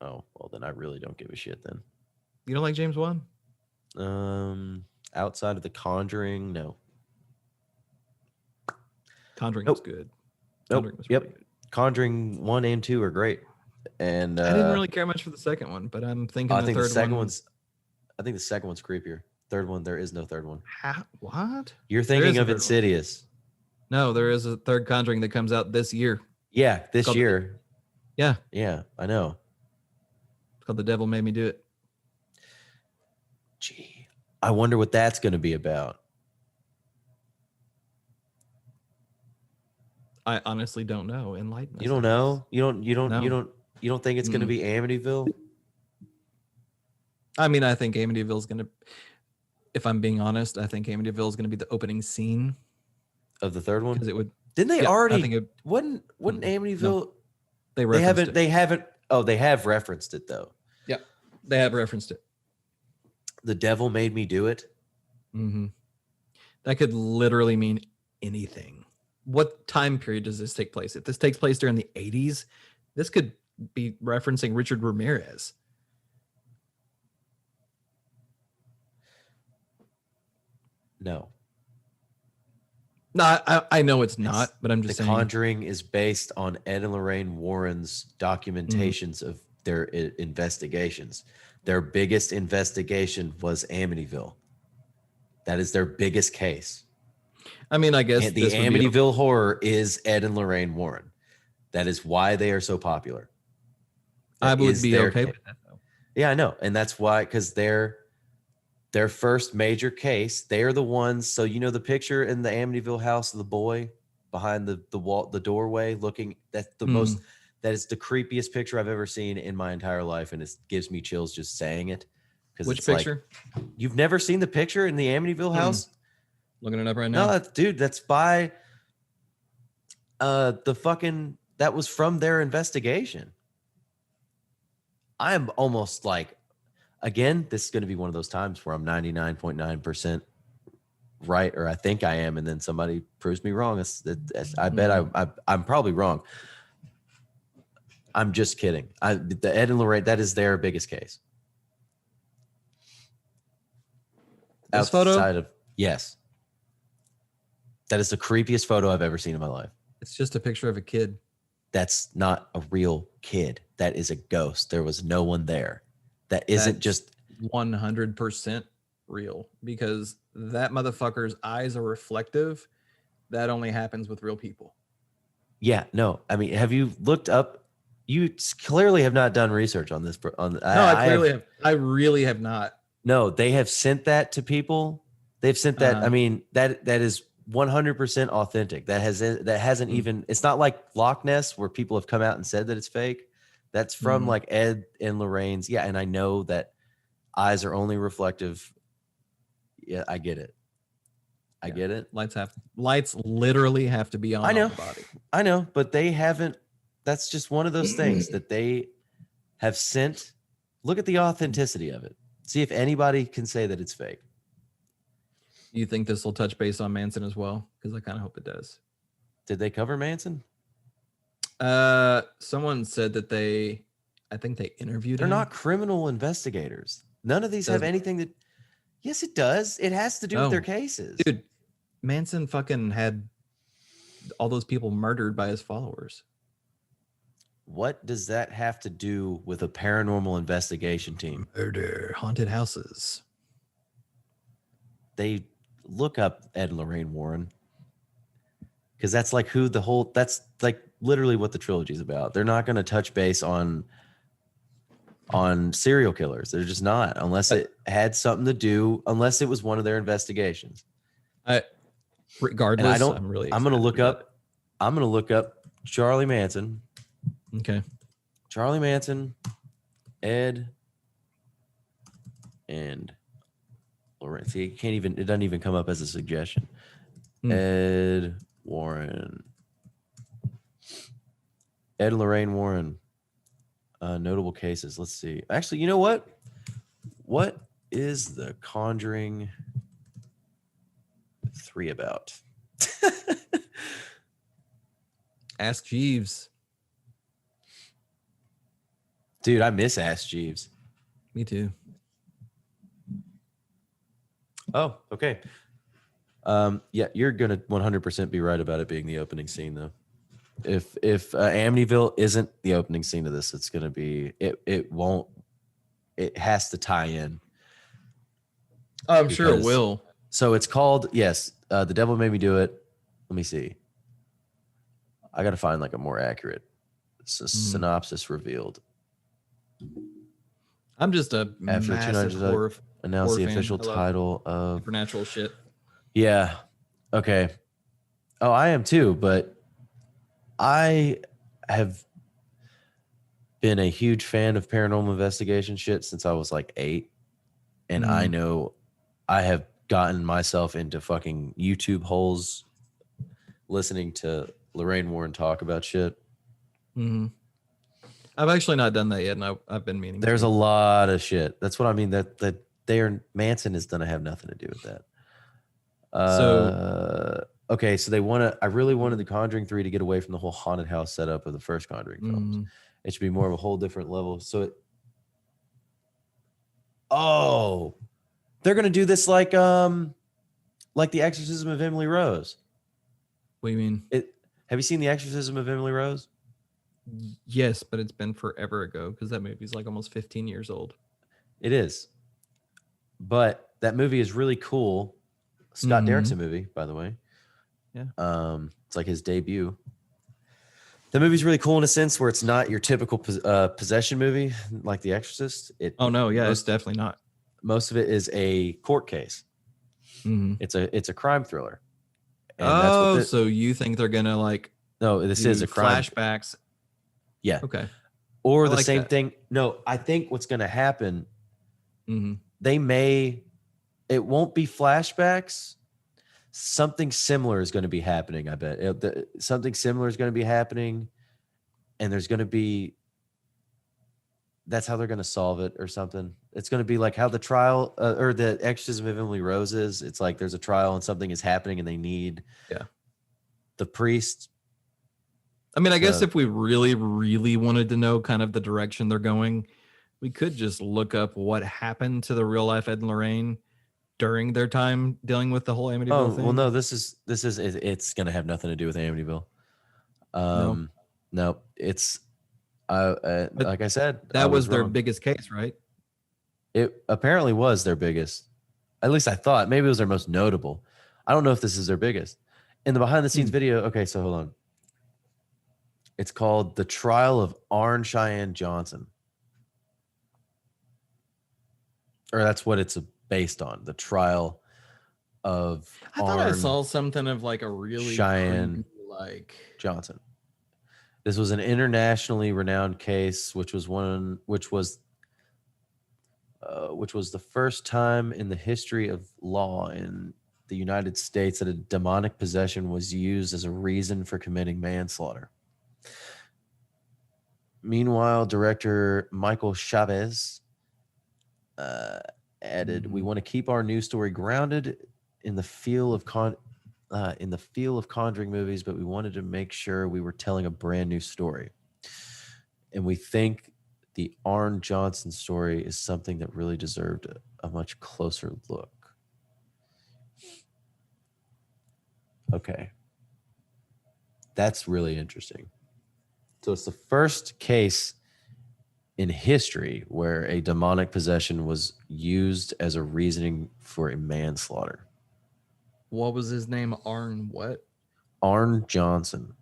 A: Oh, well, then I really don't give a shit then.
B: You don't like James Wan?
A: Outside of The Conjuring, no.
B: Conjuring
A: Nope.
B: was good.
A: Nope.
B: Conjuring was
A: Yep.
B: really good.
A: Conjuring 1 and 2 are great. And
B: I didn't really care much for the second one, but I'm thinking
A: I
B: the
A: think the
B: third
A: second
B: one.
A: one's I think the second one's creepier. Third one, there is no third one.
B: What?
A: You're
B: is
A: thinking
B: a
A: of
B: third one.
A: Insidious.
B: No, there is a third Conjuring that comes out this year.
A: Yeah, this
B: called-
A: year.
B: Yeah,
A: Yeah, I know.
B: it's called The Devil Made Me Do It.
A: Gee, I wonder what that's going to be about.
B: I honestly don't know. Enlighten us.
A: You don't
B: I
A: know?
B: guess.
A: You don't think it's going to
B: Mm-mm.
A: be Amityville?
B: I mean, I think Amityville is gonna. If I'm being honest, I think Amityville is gonna be the opening scene
A: Of the third one?
B: because it would.
A: Didn't they
B: Yeah,
A: already
B: I think it,
A: wouldn't Amityville
B: they
A: they
B: referenced
A: haven't
B: it.
A: they haven't oh they have referenced it though.
B: They have referenced it.
A: The devil made me do it.
B: Mm-hmm. That could literally mean anything. What time period does this take place? If this takes place during the 80s, this could be referencing Richard Ramirez.
A: No.
B: No, I know it's not, but I'm
A: The
B: just saying.
A: Conjuring is based on Ed and Lorraine Warren's documentations of their investigations. Their biggest investigation was Amityville. That is their biggest case.
B: I mean, I guess
A: And the
B: this would be
A: Amityville Horror is Ed and Lorraine Warren. That is why they are so popular.
B: I
A: That
B: would
A: is
B: be
A: their
B: okay
A: ca-
B: with that though.
A: Yeah, I know. And that's why, because their first major case, they are the ones. So you know the picture in the Amityville house of the boy behind the wall, the doorway, looking. That's the most. That is the creepiest picture I've ever seen in my entire life, and it gives me chills just saying it. Because
B: Which
A: it's
B: picture?
A: like, you've never seen the picture in the Amityville house?
B: Looking it up right
A: No,
B: now.
A: that's by the fucking, that was from their investigation. I'm almost like, again, this is going to be one of those times where I'm 99.9% right, or I think I am, and then somebody proves me wrong. I bet I'm probably wrong. I'm just kidding. The Ed and Lorraine, that is their biggest case.
B: This photo?
A: Yes. That is the creepiest photo I've ever seen in my life.
B: It's just a picture of a kid.
A: That's not a real kid. That is a ghost. There was no one there. That isn't just
B: 100% real, because that motherfucker's eyes are reflective. That only happens with real people.
A: Yeah, no. I mean, have you looked up? You clearly have not done research on this.
B: I really have not.
A: No, they have sent that to people. They've sent that. I mean, that is 100% authentic. That hasn't even. It's not like Loch Ness where people have come out and said that it's fake. That's from like Ed and Lorraine's. Yeah, and I know that eyes are only reflective. Yeah, I get it. I get it.
B: Lights literally have to be on.
A: I know.
B: The body.
A: I know, but they haven't. That's just one of those things that they have sent. Look at the authenticity of it. See if anybody can say that it's fake.
B: You think this will touch base on Manson as well? Because I kind of hope it does.
A: Did they cover Manson?
B: Someone said that I think they interviewed
A: They're
B: him.
A: not criminal investigators. None of these have anything that. Yes, it does. It has to do with their cases.
B: Dude, Manson fucking had all those people murdered by his followers.
A: What does that have to do with a paranormal investigation team?
B: Murder, haunted houses.
A: They look up Ed and Lorraine Warren. Because that's like that's like literally what the trilogy is about. They're not going to touch base on serial killers. They're just not, unless it had something to do, unless it was one of their investigations.
B: Regardless,
A: I'm going to look up Charlie Manson.
B: Okay.
A: Charlie Manson, Ed, and Lorraine. See, it doesn't even come up as a suggestion. Ed Warren. Ed and Lorraine Warren. Notable cases. Let's see. Actually, you know what? What is The Conjuring 3 about?
B: Ask Jeeves.
A: Dude, I miss Ask Jeeves.
B: Me too.
A: Oh, okay. Yeah, you're gonna 100% be right about it being the opening scene, though. If Amityville isn't the opening scene of this, it's gonna be it won't. It has to tie in.
B: I'm sure it will.
A: So it's called The Devil Made Me Do It. Let me see. I gotta find like a more accurate synopsis revealed.
B: I'm just a massive horror.
A: Announce the official title of
B: supernatural shit.
A: Yeah. Okay. Oh, I am too, but I have been a huge fan of paranormal investigation shit since I was like 8. And I know I have gotten myself into fucking YouTube holes listening to Lorraine Warren talk about shit.
B: Mm-hmm. I've actually not done that yet, and I've been meaning.
A: There's a lot of shit. That's what I mean. That Manson is gonna have nothing to do with that. Okay, so I really wanted The Conjuring 3 to get away from the whole haunted house setup of the first Conjuring films. It should be more of a whole different level. So they're gonna do this like the Exorcism of Emily Rose.
B: What do you mean?
A: Have you seen The Exorcism of Emily Rose?
B: Yes, but it's been forever ago because that movie's like almost 15 years old.
A: It is. But that movie is really cool. Scott
B: Mhm.
A: Derrickson movie, by the way.
B: Yeah.
A: It's like his debut. The movie's really cool in a sense where it's not your typical possession movie like The Exorcist.
B: Oh no, yeah, it's definitely not.
A: Most of it is a court case.
B: Mhm.
A: It's a crime thriller. And
B: Oh, so you think they're gonna like
A: no, this is a crime
B: flashbacks?
A: Yeah.
B: Okay.
A: Or
B: I
A: the
B: like
A: same
B: that.
A: thing. No, I think what's going to happen,
B: Mhm.
A: it won't be flashbacks. Something similar is going to be happening, I bet. Something similar is going to be happening. And there's going to be, that's how they're going to solve it or something. It's going to be like how the trial or the Exorcism of Emily Rose is. It's like there's a trial and something is happening and they need the priest.
B: I mean, I guess if we really, really wanted to know kind of the direction they're going, we could just look up what happened to the real life Ed and Lorraine during their time dealing with the whole Amityville thing.
A: Well, no, it's going to have nothing to do with Amityville. No, it's like I said,
B: that was their biggest case, right?
A: It apparently was their biggest. At least I thought. Maybe it was their most notable. I don't know if this is their biggest. In the behind the scenes video, okay, so hold on. It's called The Trial of Arne Cheyenne Johnson. Or that's what it's based on. The trial of
B: I thought I saw something of like a really
A: Cheyenne
B: like
A: Johnson. This was an internationally renowned case, which was the first time in the history of law in the United States that a demonic possession was used as a reason for committing manslaughter. Meanwhile, director Michael Chavez added, "We want to keep our news story grounded in the feel of Conjuring movies, but we wanted to make sure we were telling a brand new story. And we think the Arne Johnson story is something that really deserved a much closer look." Okay. That's really interesting. So it's the first case in history where a demonic possession was used as a reasoning for a manslaughter.
B: What was his name? Arne what?
A: Arne Johnson.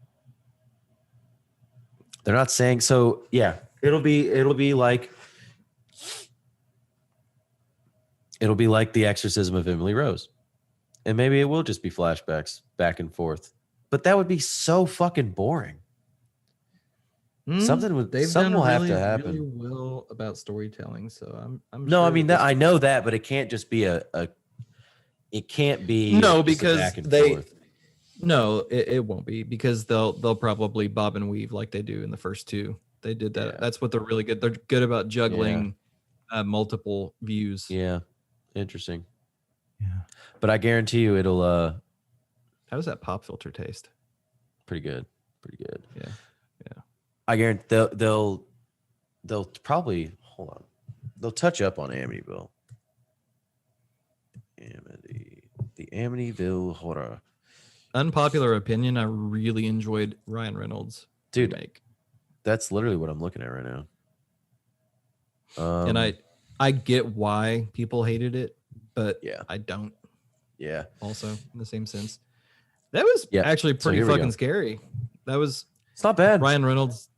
A: They're not saying so. Yeah, it'll be like the Exorcism of Emily Rose, and maybe it will just be flashbacks back and forth. But that would be so fucking boring. Something will have to happen.
B: Really well about storytelling, so I'm.
A: No,
B: sure
A: I mean that I know that, but it can't just be It can't be
B: because
A: back and forth.
B: No, it won't be because they'll probably bob and weave like they do in the first two. They did that. Yeah. That's what they're really good. They're good about juggling multiple views.
A: Yeah, interesting.
B: Yeah,
A: but I guarantee you it'll.
B: How does that pop filter taste?
A: Pretty good.
B: Yeah.
A: I guarantee they'll probably hold on. They'll touch up on Amityville. The Amityville Horror.
B: Unpopular opinion, I really enjoyed Ryan Reynolds' remake.
A: That's literally what I'm looking at right now.
B: And I get why people hated it, but I don't.
A: Yeah.
B: Also, in the same sense. That was actually pretty fucking scary. It's
A: not bad.
B: Ryan Reynolds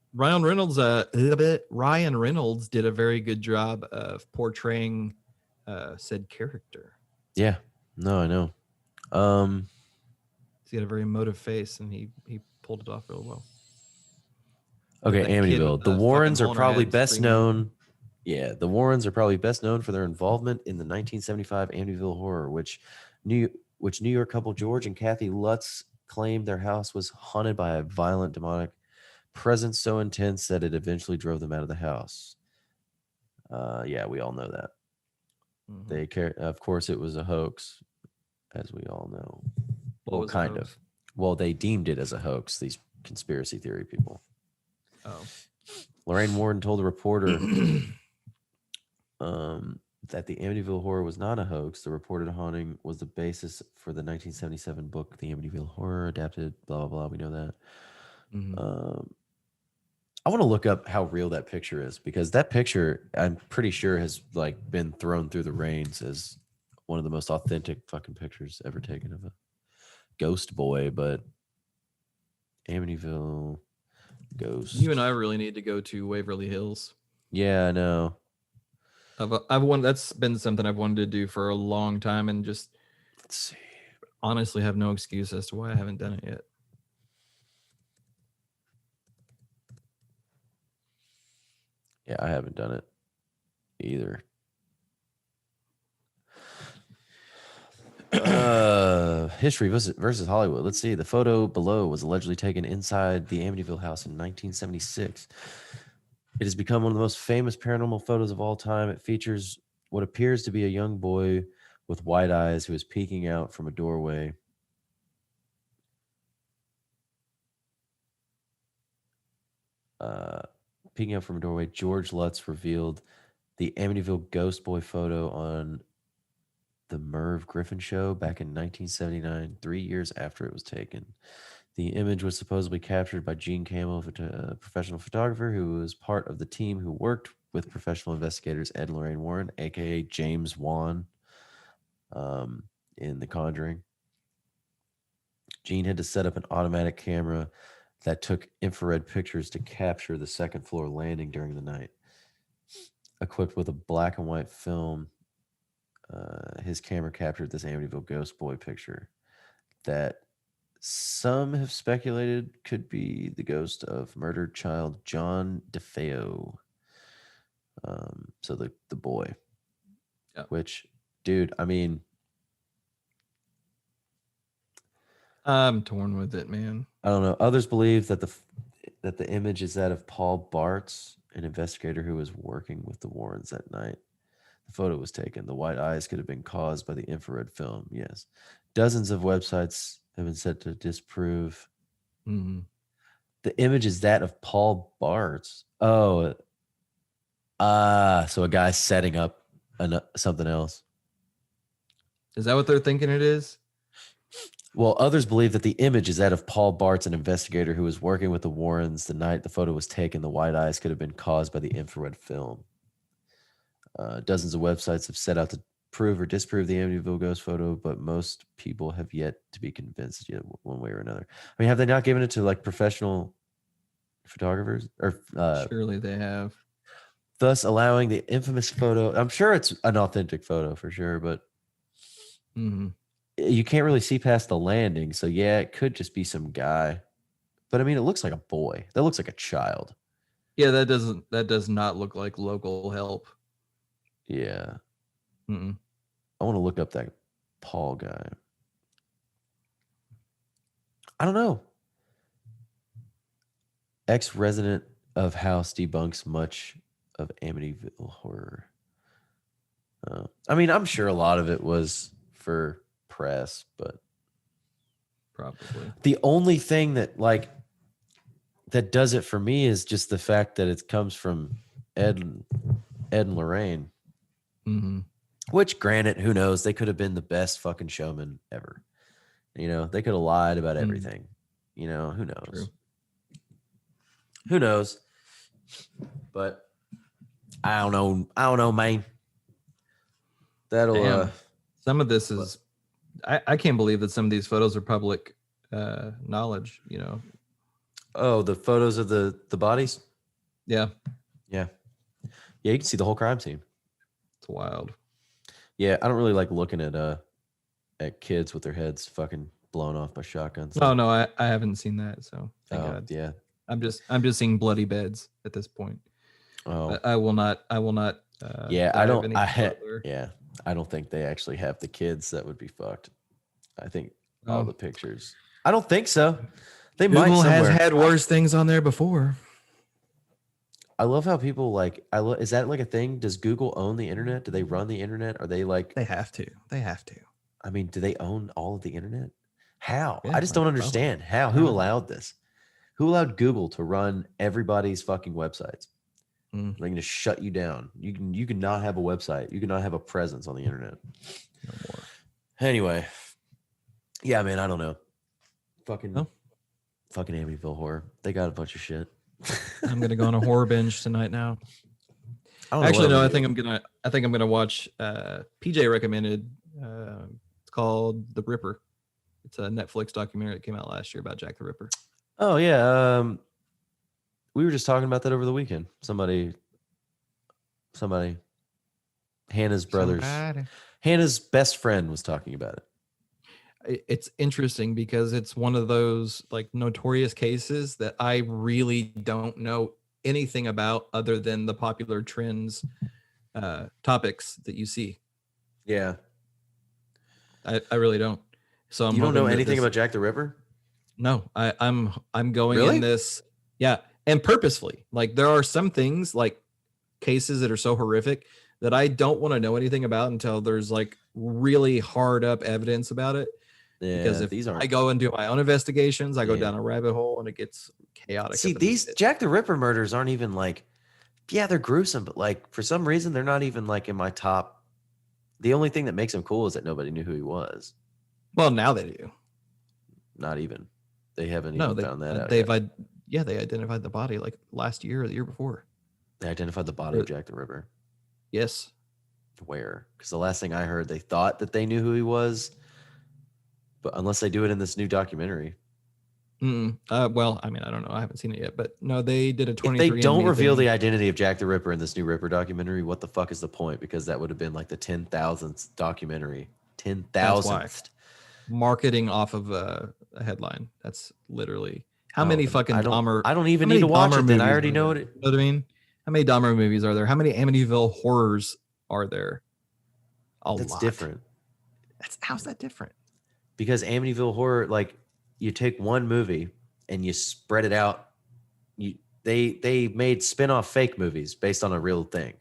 B: did a very good job of portraying said character.
A: Yeah. No, I know.
B: He had a very emotive face, and he pulled it off real well.
A: Okay, Amityville. The Warrens are probably best known. Yeah, the Warrens are probably best known for their involvement in the 1975 Amityville Horror, which New York couple George and Kathy Lutz claimed their house was haunted by a violent demonic presence so intense that it eventually drove them out of the house. Yeah, we all know that. Mm-hmm. Of course, it was a hoax, as we all know. Well, kind of. Well, they deemed it as a hoax, these conspiracy theory people. Oh. Lorraine Warren told a reporter that the Amityville Horror was not a hoax. The reported haunting was the basis for the 1977 book, The Amityville Horror, adapted, blah, blah, blah. We know that.
B: Mhm.
A: I want to look up how real that picture is, because that picture, I'm pretty sure, has like been thrown through the rains as one of the most authentic fucking pictures ever taken of a ghost boy. But Amityville ghost.
B: You and I really need to go to Waverly Hills.
A: Yeah, I know.
B: I've wanted, that's been something I've wanted to do for a long time, and just
A: Let's see.
B: honestly have no excuse as to why I haven't done it yet.
A: Yeah, I haven't done it either. History versus Hollywood. Let's see. The photo below was allegedly taken inside the Amityville house in 1976. It has become one of the most famous paranormal photos of all time. It features what appears to be a young boy with wide eyes who is peeking out from a doorway. Peeking out from a doorway, George Lutz revealed the Amityville Ghost Boy photo on the Merv Griffin show back in 1979, 3 years after it was taken. The image was supposedly captured by Gene Camel, a professional photographer who was part of the team who worked with professional investigators Ed and Lorraine Warren, aka James Wan, in The Conjuring. Gene had to set up an automatic camera that took infrared pictures to capture the second floor landing during the night. Equipped with a black and white film, his camera captured this Amityville Ghost Boy picture that some have speculated could be the ghost of murdered child John DeFeo. So the boy.
B: Yeah.
A: Which, dude, I mean,
B: I'm torn with it, man.
A: I don't know. Others believe that the image is that of Paul Bartz, an investigator who was working with the Warrens that night. The photo was taken. The white eyes could have been caused by the infrared film. Yes. Dozens of websites have been said to disprove.
B: Mm-hmm.
A: The image is that of Paul Bartz. Oh. So a guy setting up something else.
B: Is that what they're thinking it is?
A: Well, others believe that the image is that of Paul Bartz, an investigator who was working with the Warrens the night the photo was taken. The white eyes could have been caused by the infrared film. Dozens of websites have set out to prove or disprove the Amityville ghost photo, but most people have yet to be convinced yet one way or another. I mean, have they not given it to like professional photographers? Or
B: Surely they have.
A: thus allowing the infamous photo. I'm sure it's an authentic photo for sure, but
B: Mm-hmm.
A: you can't really see past the landing. So yeah, it could just be some guy. But I mean, it looks like a boy. That looks like a child.
B: Yeah, that does not look like local help.
A: Yeah.
B: Mm-mm.
A: I want to look up that Paul guy. I don't know. Ex-resident of house debunks much of Amityville horror. I mean, I'm sure a lot of it was for press, but
B: Probably.
A: the only thing that that does it for me is just the fact that it comes from Ed and Lorraine.
B: Mm-hmm.
A: Which, granted, who knows? They could have been the best fucking showman ever. You know, they could have lied about everything. You know, who knows?
B: True.
A: Who knows? But I don't know, man. That'll
B: Damn. Some of this is I can't believe that some of these photos are public knowledge, you know.
A: Oh, the photos of the bodies?
B: Yeah.
A: Yeah. Yeah, you can see the whole crime scene.
B: It's wild.
A: Yeah, I don't really like looking at kids with their heads fucking blown off by shotguns.
B: Oh no, I haven't seen that, so thank
A: Oh,
B: God.
A: yeah.
B: I'm just seeing bloody beds at this point.
A: Oh.
B: I will not
A: Yeah,
B: dive any further.
A: yeah. I don't think they actually have the kids. That would be fucked. I think all the pictures. I don't think so. They might
B: Google has
A: somewhere.
B: had worse things on there before.
A: I love how people is that like a thing? Does Google own the internet? Do they run the internet? Are they like,
B: They have to.
A: I mean, do they own all of the internet? How?
B: Yeah,
A: I just don't
B: probably.
A: understand. How? Who allowed this? Who allowed Google to run everybody's fucking websites?
B: Mm.
A: They can just shut you down. You can not have a website. You can not have a presence on the internet.
B: No more.
A: Anyway, yeah, man, I don't know. Fucking
B: Oh.
A: Amityville Horror. They got a bunch of shit.
B: I'm gonna go on a horror binge tonight now.
A: I don't know
B: Actually,
A: what
B: no.
A: I'm
B: I
A: gonna
B: think I'm gonna watch. PJ recommended. It's called The Ripper. It's a Netflix documentary that came out last year about Jack the Ripper.
A: do. Oh yeah. We were just talking about that over the weekend. Somebody. Hannah's best friend was talking about it.
B: It's interesting because it's one of those like notorious cases that I really don't know anything about other than the popular trends, topics that you see.
A: Yeah.
B: I really don't. So
A: You don't know anything about Jack the Ripper?
B: No, I'm going
A: Really?
B: in this. Yeah. And purposefully, like there are some things like cases that are so horrific that I don't want to know anything about until there's like really hard up evidence about it.
A: Yeah,
B: Because if
A: these aren't.
B: I go and do my own investigations, I go
A: Yeah.
B: down a rabbit hole and it gets chaotic.
A: See,
B: up in
A: these
B: it.
A: Jack the Ripper murders aren't even like, yeah, they're gruesome, but like for some reason they're not even like in my top. The only thing that makes them cool is that nobody knew who he was.
B: Well, now they do.
A: Not even. They haven't
B: No,
A: even found that out.
B: they've
A: Yet.
B: they identified the body like last year or the year before.
A: They identified the body of Jack the Ripper.
B: Yes.
A: Where? Because the last thing I heard, they thought that they knew who he was, but unless they do it in this new documentary.
B: Well, I mean, I don't know. I haven't seen it yet, but no, they did a 23.
A: If they don't reveal the identity of Jack the Ripper in this new Ripper documentary, what the fuck is the point? Because that would have been like the 10,000th documentary. 10,000th.
B: Marketing off of a headline. That's literally how many fucking Dahmer.
A: I don't even need to watch it then. I already know it.
B: You know what I mean? How many Dahmer movies are there? How many Amityville horrors are there?
A: That's
B: lot.
A: Different.
B: How's that different?
A: Because Amityville Horror, like you take one movie and you spread it out. They made spin-off fake movies based on a real thing.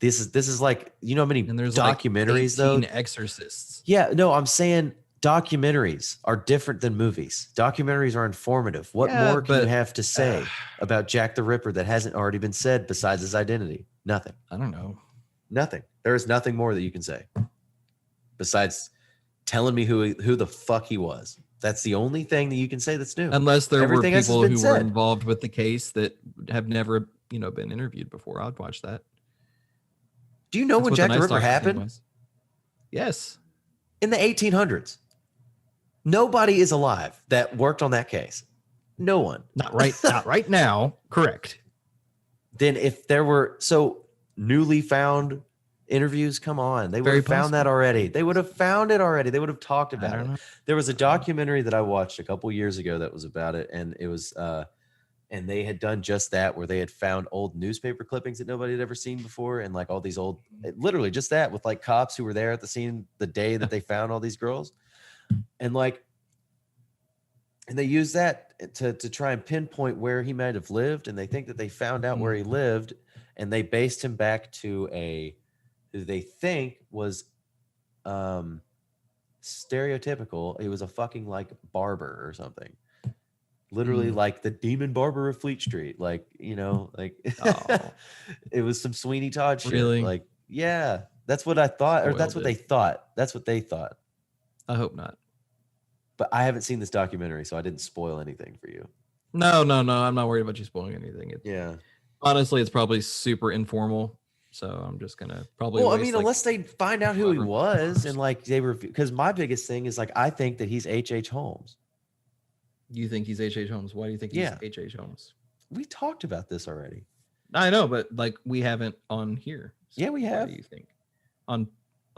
A: This is like, you know how many
B: and there's
A: documentaries
B: like 18
A: though?
B: Exorcists.
A: Yeah, no, I'm saying documentaries are different than movies. Documentaries are informative. What more can you have to say about Jack the Ripper that hasn't already been said besides his identity? Nothing.
B: I don't know.
A: Nothing. There is nothing more that you can say besides telling me who the fuck he was. That's the only thing that you can say that's new.
B: Unless there
A: Everything
B: were
A: else has
B: people
A: been
B: who
A: said.
B: were involved with the case that have never, been interviewed before. I'd watch that.
A: Do you know when Jack the Ripper happened?
B: Yes.
A: In the 1800s. Nobody is alive that worked on that case. No one.
B: Not right now. Correct.
A: Then if there were newly found interviews, come on. They would have found that already. They would have found it already. They would have talked about it. There was a documentary that I watched a couple years ago that was about it, and it was and they had done just that, where they had found old newspaper clippings that nobody had ever seen before, and like all these old, literally just that, with like cops who were there at the scene the day that they found all these girls, and they used that to try and pinpoint where he might have lived, and they think that they found out where he lived, and they based him back to who they think was stereotypical. He was a fucking like barber or something. Literally like the demon barber of Fleet Street. Like, it was some Sweeney Todd shit.
B: Really?
A: Like, yeah, that's what I thought, or that's what they thought. That's what they thought.
B: I hope not.
A: But I haven't seen this documentary, so I didn't spoil anything for you.
B: No. I'm not worried about you spoiling anything. Honestly, it's probably super informal. So I'm just going to probably.
A: Well, I mean, unless they find out who he was and like they were, because my biggest thing is like, I think that he's H.H. Holmes.
B: You think he's H.H. Holmes? Why do you think he's H.H. Holmes?
A: We talked about this already.
B: I know, but like we haven't on here.
A: So yeah, we have.
B: What do you think? On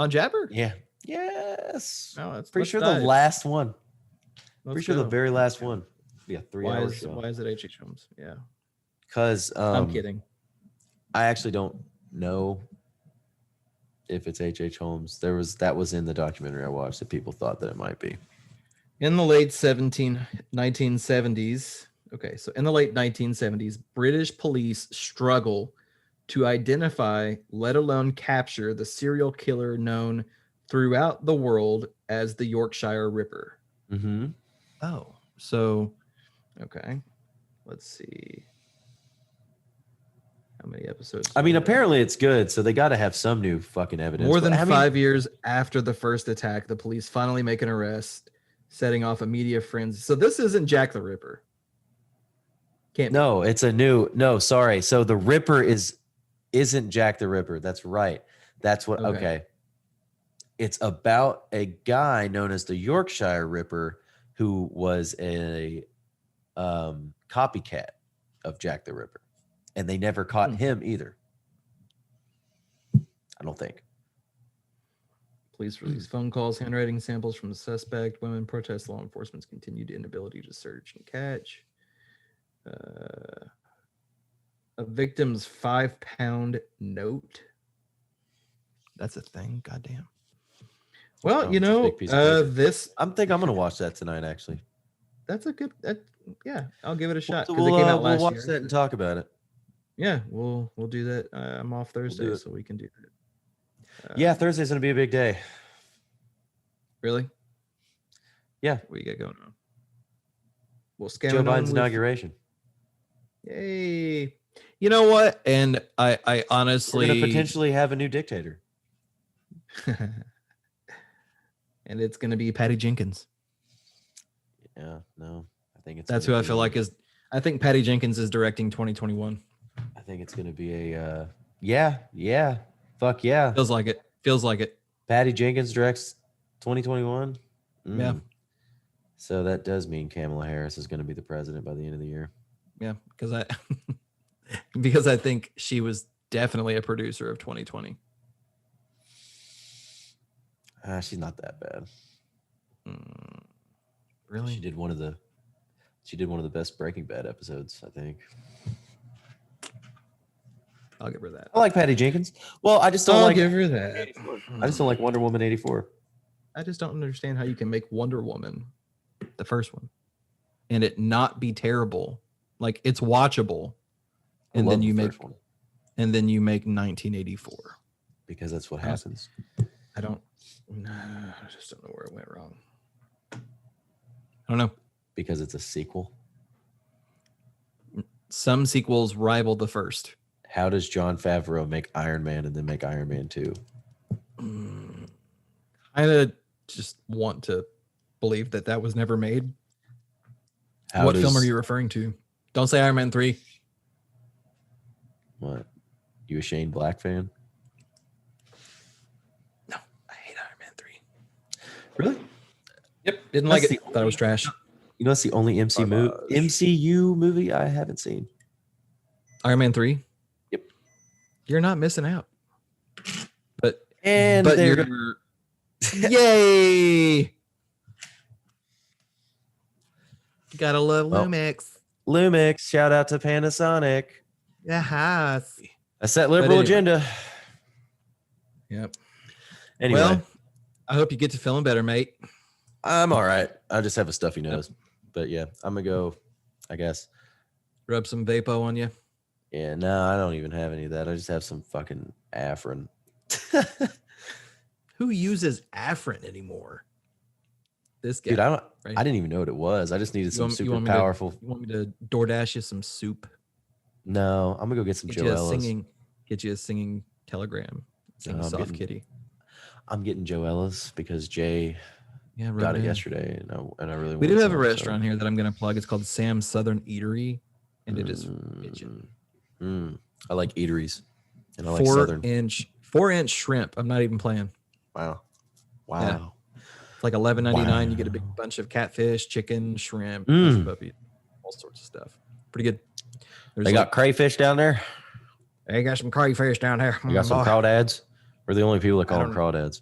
B: Jabber?
A: Yeah. Yes.
B: Oh, that's
A: pretty sure the last one. Pretty sure the very last one. Yeah, 3 hours show.
B: Why is it H.H. Holmes? Yeah.
A: Because
B: I'm kidding.
A: I actually don't know if it's H.H. Holmes. That was in the documentary I watched that people thought that it might be.
B: In the late 1970s, okay, so in the late 1970s, British police struggle to identify, let alone capture, the serial killer known throughout the world as the Yorkshire Ripper.
A: Mm-hmm.
B: Oh, so, okay, let's see. How many episodes?
A: I mean,
B: do we have?
A: apparently it's good, so they got to have some new fucking evidence.
B: More
A: But,
B: than
A: I mean,
B: 5 years after the first attack, the police finally make an arrest, setting off a media frenzy. So this isn't Jack the Ripper. Can't be.
A: No, it's a new. No, sorry. So the Ripper isn't Jack the Ripper. That's right. That's what.
B: Okay.
A: Okay. It's about a guy known as the Yorkshire Ripper who was a copycat of Jack the Ripper, and they never caught him either. I don't think.
B: Police release phone calls, handwriting samples from the suspect. Women protest law enforcement's continued inability to search and catch. A victim's 5-pound note. That's a thing. Goddamn. Well,
A: Oh, it's a big piece of paper.
B: this.
A: I'm gonna watch that tonight. Actually,
B: That's a good. Yeah, I'll give it a shot
A: So
B: because it came out last
A: we'll watch
B: year.
A: that and talk about it.
B: Yeah, we'll do that. I'm off Thursday,
A: it.
B: so we can do that.
A: Yeah, Thursday's gonna be a big day.
B: Really?
A: Yeah,
B: What you got going on? We'll scan
A: Joe
B: it on
A: Biden's
B: with-
A: inauguration.
B: Yay! You know what? And I honestly
A: We're gonna potentially have a new dictator.
B: and it's gonna be Patty Jenkins.
A: Yeah, no, I think it's.
B: That's
A: gonna
B: who I feel
A: be-
B: like is. I think Patty Jenkins is directing 2021.
A: I think it's gonna be a. Yeah, fuck yeah.
B: Feels like it. Feels like it.
A: Patty Jenkins directs 2021.
B: Yeah.
A: So that does mean Kamala Harris is going to be the president by the end of the year.
B: Yeah, because I because I think she was definitely a producer of 2020.
A: She's not that bad.
B: Really?
A: She did one of the best Breaking Bad episodes, I think.
B: I'll give her that.
A: I like Patty Jenkins. Well, I just don't
B: I'll
A: like.
B: give her that.
A: I just don't like Wonder Woman 84.
B: I just don't understand how you can make Wonder Woman, the first one, and it not be terrible. Like it's watchable, and then you make
A: one
B: and then you make 1984.
A: because that's what happens.
B: I just don't know where it went wrong. I don't know.
A: Because it's a sequel.
B: Some sequels rival the first.
A: How does Jon Favreau make Iron Man and then make Iron Man 2?
B: I just want to believe that was never made.
A: How
B: What
A: does-
B: film are you referring to? Don't say Iron Man 3.
A: What? You a Shane Black fan?
B: No, I hate Iron Man 3.
A: Really?
B: Yep, didn't
A: That's
B: like it.
A: the
B: Thought it was trash.
A: You know, that's the only MCU movie I haven't seen.
B: Iron Man 3?
A: Yep.
B: You're not missing out. But
A: And
B: but
A: they're
B: you're yay! Gotta love
A: Well,
B: LUMIX.
A: LUMIX. Shout out to Panasonic.
B: Yes.
A: That's that liberal
B: anyway.
A: agenda.
B: Yep.
A: Anyway,
B: Well, I hope you get to feeling better, mate.
A: I'm all right. I just have a stuffy nose. But yeah, I'm going to go, I guess.
B: Rub some Vapo on you.
A: Yeah, no, I don't even have any of that. I just have some fucking Afrin.
B: Who uses Afrin anymore? This guy.
A: Dude,
B: right?
A: I didn't even know what it was. I just needed some
B: you
A: super
B: want me to-
A: powerful.
B: You want me to DoorDash you some soup?
A: No, I'm going to go get some
B: Get you a
A: Joellas.
B: singing telegram. Sing
A: No, I'm
B: soft
A: getting-
B: kitty.
A: I'm getting Joellas because Jay
B: Yeah,
A: got
B: rub
A: it
B: in.
A: yesterday, and I really
B: We
A: want
B: do have a
A: some, so-
B: restaurant here that I'm going to plug. It's called Sam's Southern Eatery, and it is bitchin'.
A: I like eateries, and I like
B: 4-inch shrimp. I'm not even playing.
A: Wow.
B: Yeah. It's like $11.99. You get a big bunch of catfish, chicken, shrimp, puppy, all sorts of stuff. Pretty good.
A: They got crayfish down there.
B: They got some crayfish down there.
A: You got some
B: boy.
A: crawdads. We're the only people that call
B: I
A: them
B: don't
A: crawdads.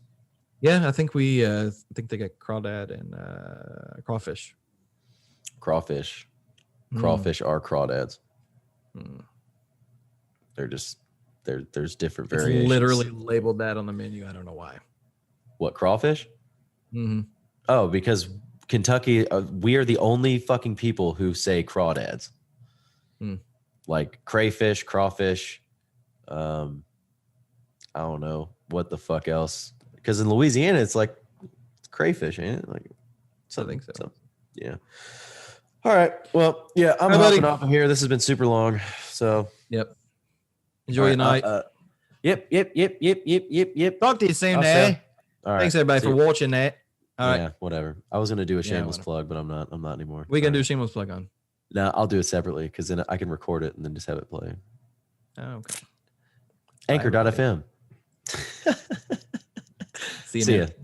B: Yeah, I think I think they got crawdad and crawfish.
A: Crawfish. Crawfish are crawdads.
B: Mm.
A: They're just there's different
B: It's
A: variations.
B: literally labeled that on the menu. I don't know why.
A: What, crawfish?
B: Mm-hmm.
A: Oh, because Kentucky, we are the only fucking people who say crawdads. Like crayfish, crawfish. I don't know what the fuck else. Because in Louisiana, it's like it's crayfish, ain't it? Like,
B: I think so.
A: Yeah. All right. Well, yeah, I'm
B: Hi, buddy.
A: hopping off of here. This has been super long. So
B: Yep. Enjoy
A: All
B: your
A: right,
B: night.
A: Yep.
B: Talk to you soon,
A: I'll
B: eh?
A: say- All right.
B: Thanks everybody
A: see
B: for
A: you.
B: watching that. All right.
A: Yeah, whatever. I was gonna do a
B: Yeah,
A: shameless
B: whatever.
A: plug, but I'm not anymore.
B: We can
A: All
B: do
A: right.
B: shameless plug on.
A: No, I'll do it separately because then I can record it and then just have it play.
B: Oh, okay. Bye,
A: Anchor.fm.
B: See you,
A: See
B: man.
A: ya.